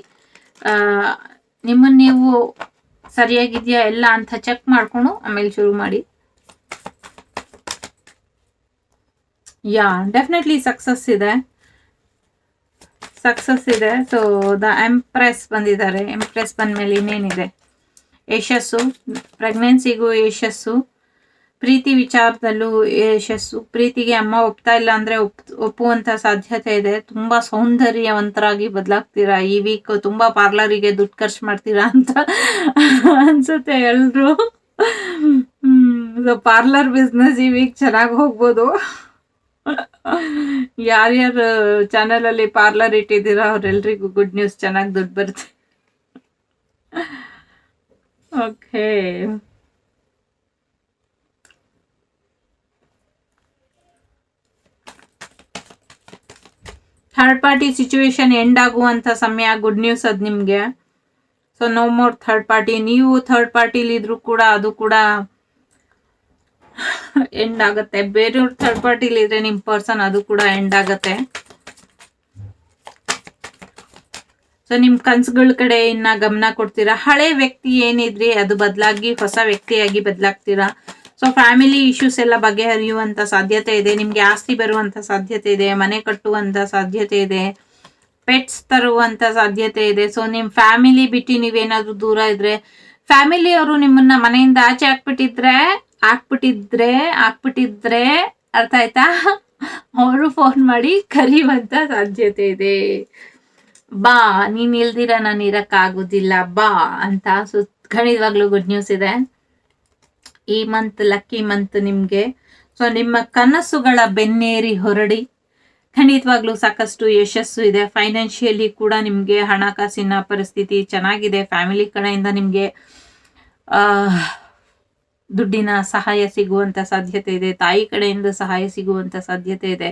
ನಿಮ್ಮನ್ನ ನೀವು ಸರಿಯಾಗಿದ್ಯಾ ಎಲ್ಲ ಅಂತ ಚೆಕ್ ಮಾಡ್ಕೊಂಡು ಆಮೇಲೆ ಶುರು ಮಾಡಿ. ಡೆಫಿನೆಟ್ಲಿ ಸಕ್ಸಸ್ ಇದೆ. ಸೊ ದ ಎಂಪ್ರೆಸ್ ಬಂದಿದ್ದಾರೆ. ಎಂಪ್ರೆಸ್ ಬಂದ್ಮೇಲೆ ಇನ್ನೇನಿದೆ, ಯಶಸ್ಸು, ಪ್ರೆಗ್ನೆನ್ಸಿಗೂ ಯಶಸ್ಸು, ಪ್ರೀತಿ ವಿಚಾರದಲ್ಲೂ ಯಶಸ್ಸು. ಪ್ರೀತಿಗೆ ಅಮ್ಮ ಒಪ್ತಾ ಇಲ್ಲ ಅಂದ್ರೆ ಒಪ್ಪುವಂತ ಸಾಧ್ಯತೆ ಇದೆ. ತುಂಬಾ ಸೌಂದರ್ಯವಂತರಾಗಿ ಬದಲಾಗ್ತೀರಾ ಈ ವೀಕ್. ತುಂಬಾ ಪಾರ್ಲರಿಗೆ ದುಡ್ಡು ಖರ್ಚು ಮಾಡ್ತೀರಾ ಅಂತ ಅನ್ಸುತ್ತೆ ಎಲ್ರು. ಪಾರ್ಲರ್ ಬಿಸ್ನೆಸ್ ಈ ವೀಕ್ ಚೆನ್ನಾಗಿ ಹೋಗ್ಬೋದು. ಯಾರ್ಯಾರು ಚಾನೆಲ್ ಅಲ್ಲಿ ಪಾರ್ಲರ್ ಇಟ್ಟಿದ್ದೀರಾ ಅವ್ರೆಲ್ರಿಗೂ ಗುಡ್ ನ್ಯೂಸ್, ಚೆನ್ನಾಗಿ ದುಡ್ಡು ಬರುತ್ತೆ. Okay, third party situation end ಆಗುವಂತ ಸಮಯ, ಗುಡ್ ನ್ಯೂಸ್ ಅದು ನಿಮ್ಗೆ. So no more third party. ನೀವು ಥರ್ಡ್ ಪಾರ್ಟಿಲಿ ಇದ್ರು ಕೂಡ ಅದು ಕೂಡ ಎಂಡ್ ಆಗತ್ತೆ. ಬೇರೆಯವ್ರ ಥರ್ಡ್ ಪಾರ್ಟಿಲಿ ಇದ್ರೆ ನಿಮ್ ಪರ್ಸನ್, ಅದು ಕೂಡ ಎಂಡ್ ಆಗತ್ತೆ. ಸೊ ನಿಮ್ ಕನ್ಸುಗಳ ಕಡೆ ಇನ್ನ ಗಮನ ಕೊಡ್ತೀರಾ. ಹಳೆ ವ್ಯಕ್ತಿ ಏನಿದ್ರಿ ಅದು ಬದಲಾಗಿ ಹೊಸ ವ್ಯಕ್ತಿಯಾಗಿ ಬದಲಾಗ್ತೀರಾ. ಸೊ ಫ್ಯಾಮಿಲಿ ಇಶ್ಯೂಸ್ ಎಲ್ಲ ಬಗೆಹರಿಯುವಂತ ಸಾಧ್ಯತೆ ಇದೆ. ನಿಮ್ಗೆ ಆಸ್ತಿ ಬರುವಂತ ಸಾಧ್ಯತೆ ಇದೆ, ಮನೆ ಕಟ್ಟುವಂತ ಸಾಧ್ಯತೆ ಇದೆ, ಪೆಟ್ಸ್ ತರುವಂತ ಸಾಧ್ಯತೆ ಇದೆ. ಸೊ ನಿಮ್ ಫ್ಯಾಮಿಲಿ ಬಿಟ್ಟು ನೀವೇನಾದ್ರೂ ದೂರ ಇದ್ರೆ, ಫ್ಯಾಮಿಲಿ ಅವರು ನಿಮ್ಮನ್ನ ಮನೆಯಿಂದ ಆಚೆ ಹಾಕ್ಬಿಟ್ಟಿದ್ರೆ ಅರ್ಥ ಆಯ್ತಾ, ಅವರು ಫೋನ್ ಮಾಡಿ ಕರೆಯುವಂತ ಸಾಧ್ಯತೆ ಇದೆ. ಬಾ, ನೀನ್ ಇಲ್ದಿರ ನಾನು ಇರಕ್ ಆಗುದಿಲ್ಲ ಬಾ ಅಂತ. ಸೊ ಖಂಡಿತವಾಗ್ಲೂ ಗುಡ್ ನ್ಯೂಸ್ ಇದೆ. ಈ ಮಂತ್ ಲಕ್ಕಿ ಮಂತ್ ನಿಮ್ಗೆ. ಸೊ ನಿಮ್ಮ ಕನಸುಗಳ ಬೆನ್ನೇರಿ ಹೊರಡಿ. ಖಂಡಿತವಾಗ್ಲೂ ಸಾಕಷ್ಟು ಯಶಸ್ಸು ಇದೆ. ಫೈನಾನ್ಷಿಯಲಿ ಕೂಡ ನಿಮ್ಗೆ ಹಣಕಾಸಿನ ಪರಿಸ್ಥಿತಿ ಚೆನ್ನಾಗಿದೆ. ಫ್ಯಾಮಿಲಿ ಕಡೆಯಿಂದ ನಿಮ್ಗೆ ದುಡ್ಡಿನ ಸಹಾಯ ಸಿಗುವಂತ ಸಾಧ್ಯತೆ ಇದೆ. ತಾಯಿ ಕಡೆಯಿಂದ ಸಹಾಯ ಸಿಗುವಂತ ಸಾಧ್ಯತೆ ಇದೆ.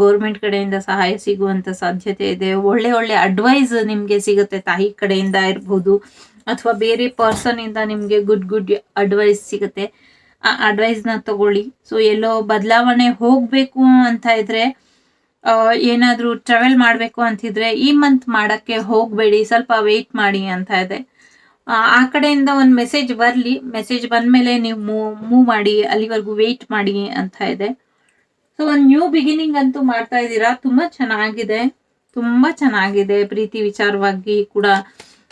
ಗೌರ್ಮೆಂಟ್ ಕಡೆಯಿಂದ ಸಹಾಯ ಸಿಗುವಂತ ಸಾಧ್ಯತೆ ಇದೆ. ಒಳ್ಳೆ ಅಡ್ವೈಸ್ ನಿಮ್ಗೆ ಸಿಗುತ್ತೆ. ತಾಯಿ ಕಡೆಯಿಂದ ಇರ್ಬೋದು ಅಥವಾ ಬೇರೆ ಪರ್ಸನ್ ಇಂದ ನಿಮ್ಗೆ ಗುಡ್ ಅಡ್ವೈಸ್ ಸಿಗುತ್ತೆ. ಆ ಅಡ್ವೈಸ್ ನ ತಗೊಳ್ಳಿ. ಸೊ ಎಲ್ಲೋ ಬದಲಾವಣೆ ಹೋಗ್ಬೇಕು ಅಂತ ಇದ್ರೆ, ಏನಾದ್ರೂ ಟ್ರಾವೆಲ್ ಮಾಡ್ಬೇಕು ಅಂತಿದ್ರೆ ಈ ಮಂತ್ ಮಾಡಕ್ಕೆ ಹೋಗ್ಬೇಡಿ, ಸ್ವಲ್ಪ ವೇಟ್ ಮಾಡಿ ಅಂತ ಇದೆ. ಆ ಕಡೆಯಿಂದ ಒಂದು ಮೆಸೇಜ್ ಬರ್ಲಿ, ಮೆಸೇಜ್ ಬಂದ್ಮೇಲೆ ನೀವು ಮೂವ್ ಮಾಡಿ, ಅಲ್ಲಿವರೆಗೂ ವೇಟ್ ಮಾಡಿ ಅಂತ ಇದೆ. ಸೊ ಒಂದು ನ್ಯೂ ಬಿಗಿನಿಂಗ್ ಅಂತೂ ಮಾಡ್ತಾ ಇದ್ದೀರಾ. ತುಂಬಾ ಚೆನ್ನಾಗಿದೆ. ಪ್ರೀತಿ ವಿಚಾರವಾಗಿ ಕೂಡ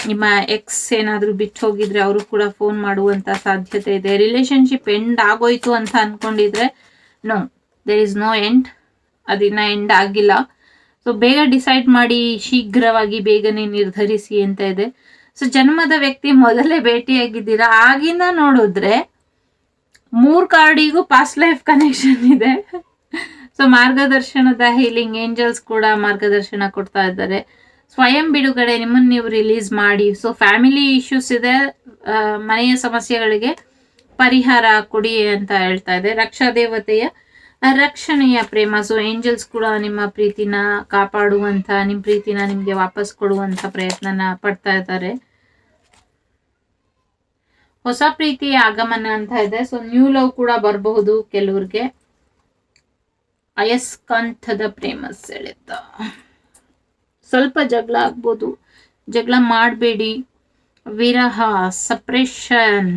ನಿಮ್ಮ ಎಕ್ಸ್ ಏನಾದ್ರೂ ಬಿಟ್ಟು ಹೋಗಿದ್ರೆ ಅವರು ಕೂಡ ಫೋನ್ ಮಾಡುವಂತ ಸಾಧ್ಯತೆ ಇದೆ. ರಿಲೇಶನ್ಶಿಪ್ ಎಂಡ್ ಆಗೋಯ್ತು ಅಂತ ಅನ್ಕೊಂಡಿದ್ರೆ, no, there is no end. ಅದಿನ್ನ ಎಂಡ್ ಆಗಿಲ್ಲ. ಸೊ ಬೇಗ ಡಿಸೈಡ್ ಮಾಡಿ, ಶೀಘ್ರವಾಗಿ ಬೇಗನೆ ನಿರ್ಧರಿಸಿ ಅಂತ ಇದೆ. ಸೊ ಜನ್ಮದ ವ್ಯಕ್ತಿ ಮೊದಲೇ ಭೇಟಿಯಾಗಿದ್ದೀರಾ. ಆಗಿಂದ ನೋಡಿದ್ರೆ 3 ಕಾರ್ಡಿಗೂ ಪಾಸ್ಟ್ ಲೈಫ್ ಕನೆಕ್ಷನ್ ಇದೆ. ಸೊ ಮಾರ್ಗದರ್ಶನದ ಹೀಲಿಂಗ್ ಏಂಜಲ್ಸ್ ಕೂಡ ಮಾರ್ಗದರ್ಶನ ಕೊಡ್ತಾ ಇದ್ದಾರೆ. ಸ್ವಯಂ ಬಿಡುಗಡೆ, ನಿಮ್ಮನ್ನು ನೀವು ರಿಲೀಸ್ ಮಾಡಿ. ಸೊ ಫ್ಯಾಮಿಲಿ ಇಶ್ಯೂಸ್ ಇದೆ, ಮನೆಯ ಸಮಸ್ಯೆಗಳಿಗೆ ಪರಿಹಾರ ಕೊಡಿ ಅಂತ ಹೇಳ್ತಾ ಇದೆ. ರಕ್ಷಾ ದೇವತೆಯ ರಕ್ಷಣೆಯ ಪ್ರೇಮ. ಸೊ ಏಂಜಲ್ಸ್ ಕೂಡ ನಿಮ್ಮ ಪ್ರೀತಿನ ಕಾಪಾಡುವಂತ, ನಿಮ್ ಪ್ರೀತಿನ ನಿಮ್ಗೆ ವಾಪಸ್ ಕೊಡುವಂತ ಪ್ರಯತ್ನನ ಪಡ್ತಾ ಇದ್ದಾರೆ. ಹೊಸ ಪ್ರೀತಿಯ ಆಗಮನ ಅಂತ ಇದೆ. ಸೊ ನ್ಯೂ ಲವ್ ಕೂಡ ಬರಬಹುದು ಕೆಲವ್ರಿಗೆ. ಅಯಸ್ಕಾಂತದ ಪ್ರೇಮ ಸೆಳೆತ. ಸ್ವಲ್ಪ ಜಗಳ ಆಗ್ಬೋದು, ಜಗಳ ಮಾಡಬೇಡಿ. ವಿರಹ, ಸಪ್ರೆಷನ್,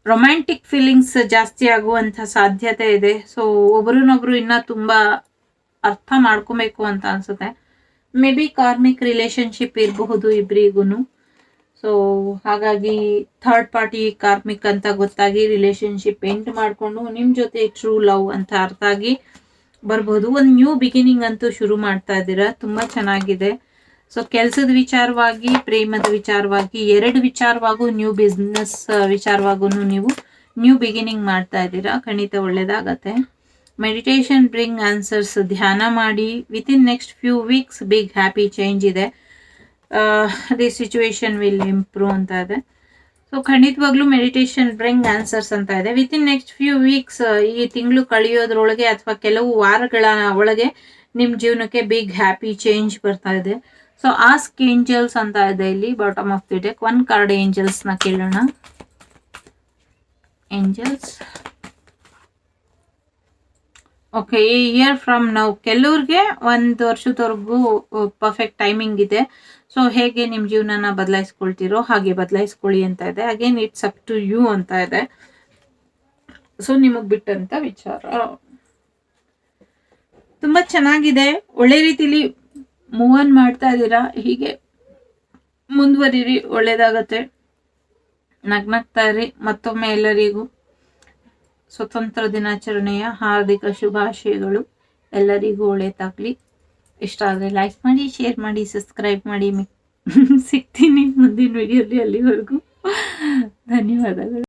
ರೊಮ್ಯಾಂಟಿಕ್ ಫೀಲಿಂಗ್ಸ್ ಜಾಸ್ತಿ ಆಗುವಂಥ ಸಾಧ್ಯತೆ ಇದೆ. ಸೊ ಒಬ್ರನ್ನೊಬ್ರು ಇನ್ನ ತುಂಬಾ ಅರ್ಥ ಮಾಡ್ಕೊಬೇಕು ಅಂತ ಅನ್ಸುತ್ತೆ. ಮೇ ಬಿ ಕಾರ್ಮಿಕ್ ರಿಲೇಶನ್ಶಿಪ್ ಇರಬಹುದು ಇಬ್ರಿಗೂ. ಸೊ ಹಾಗಾಗಿ ಥರ್ಡ್ ಪಾರ್ಟಿ ಕಾರ್ಮಿಕ್ ಅಂತ ಗೊತ್ತಾಗಿ ರಿಲೇಶನ್ಶಿಪ್ ಎಂಡ್ ಮಾಡ್ಕೊಂಡು ನಿಮ್ ಜೊತೆ ಟ್ರೂ ಲವ್ ಅಂತ ಅರ್ಥ ಆಗಿ ಬರ್ಬೋದು. ಒಂದು ನ್ಯೂ ಬಿಗಿನಿಂಗ್ ಅಂತೂ ಶುರು ಮಾಡ್ತಾ ಇದ್ದೀರಾ, ತುಂಬಾ ಚೆನ್ನಾಗಿದೆ. ಸೊ ಕೆಲಸದ ವಿಚಾರವಾಗಿ, ಪ್ರೇಮದ ವಿಚಾರವಾಗಿ, ಎರಡು ವಿಚಾರವಾಗೂ, ನ್ಯೂ ಬಿಸ್ನೆಸ್ ವಿಚಾರವಾಗೂ ನೀವು ನ್ಯೂ ಬಿಗಿನಿಂಗ್ ಮಾಡ್ತಾ ಇದ್ದೀರಾ. ಖಂಡಿತ ಒಳ್ಳೇದಾಗತ್ತೆ. ಮೆಡಿಟೇಷನ್ ಬ್ರಿಂಗ್ ಆನ್ಸರ್ಸ್, ಧ್ಯಾನ ಮಾಡಿ. Within next few weeks big happy change ಇದೆ. ದಿ ಸಿಚುವೇಶನ್ ವಿಲ್ ಇಂಪ್ರೂವ್ ಅಂತ ಇದೆ. ಸೊ ಖಂಡಿತವಾಗ್ಲೂ ಮೆಡಿಟೇಷನ್ ಬ್ರಿಂಗ್ ಆನ್ಸರ್ಸ್ ಅಂತ ಇದೆ. ವಿತಿನ್ ನೆಕ್ಸ್ಟ್ ಫ್ಯೂ ವೀಕ್ಸ್, ಈ ತಿಂಗಳು ಕಳೆಯೋದ್ರೊಳಗೆ ಅಥವಾ ಕೆಲವು ವಾರಗಳ ಒಳಗೆ ನಿಮ್ಮ ಜೀವನಕ್ಕೆ ಬಿಗ್ ಹ್ಯಾಪಿ ಚೇಂಜ್ ಬರ್ತಾ ಇದೆ. ಸೊ ಆಸ್ಕ್ ಏಂಜಲ್ಸ್ ಅಂತ ಇದೆ ಇಲ್ಲಿ bottom of the deck. One card angels ನ ಕೇಳೋಣ. Angels, okay, year from now, ಕೆಲವ್ರಿಗೆ 1 ವರ್ಷದವರೆಗೂ ಪರ್ಫೆಕ್ಟ್ ಟೈಮಿಂಗ್ ಇದೆ. ಸೊ ಹೇಗೆ ನಿಮ್ಮ ಜೀವನನ ಬದಲಾಯಿಸ್ಕೊಳ್ತಿರೋ ಹಾಗೆ ಬದಲಾಯಿಸ್ಕೊಳ್ಳಿ ಅಂತ ಇದೆ. Again it's up to you ಅಂತ ಇದೆ. ಸೊ ನಿಮಗ್ ಬಿಟ್ಟಂತ ವಿಚಾರ ತುಂಬಾ ಚೆನ್ನಾಗಿದೆ. ಒಳ್ಳೆ ರೀತಿಲಿ ಮೂವ್ ಆನ್ ಮಾಡ್ತಾ ಇದ್ದೀರಾ. ಹೀಗೆ ಮುಂದುವರಿರಿ, ಒಳ್ಳೇದಾಗತ್ತೆ. ನಗ್ನಗ್ತಾ ಇರಿ. ಮತ್ತೊಮ್ಮೆ ಎಲ್ಲರಿಗೂ ಸ್ವತಂತ್ರ ದಿನಾಚರಣೆಯ ಹಾರ್ದಿಕ ಶುಭಾಶಯಗಳು. ಎಲ್ಲರಿಗೂ ಒಳ್ಳೇದಾಗ್ಲಿ. ಇಷ್ಟ ಆದರೆ ಲೈಕ್ ಮಾಡಿ, ಶೇರ್ ಮಾಡಿ, ಸಬ್ಸ್ಕ್ರೈಬ್ ಮಾಡಿ. ಸಿಗ್ತೀನಿ ಮುಂದಿನ ವಿಡಿಯೋಲಿ. ಅಲ್ಲಿವರೆಗೂ ಧನ್ಯವಾದಗಳು.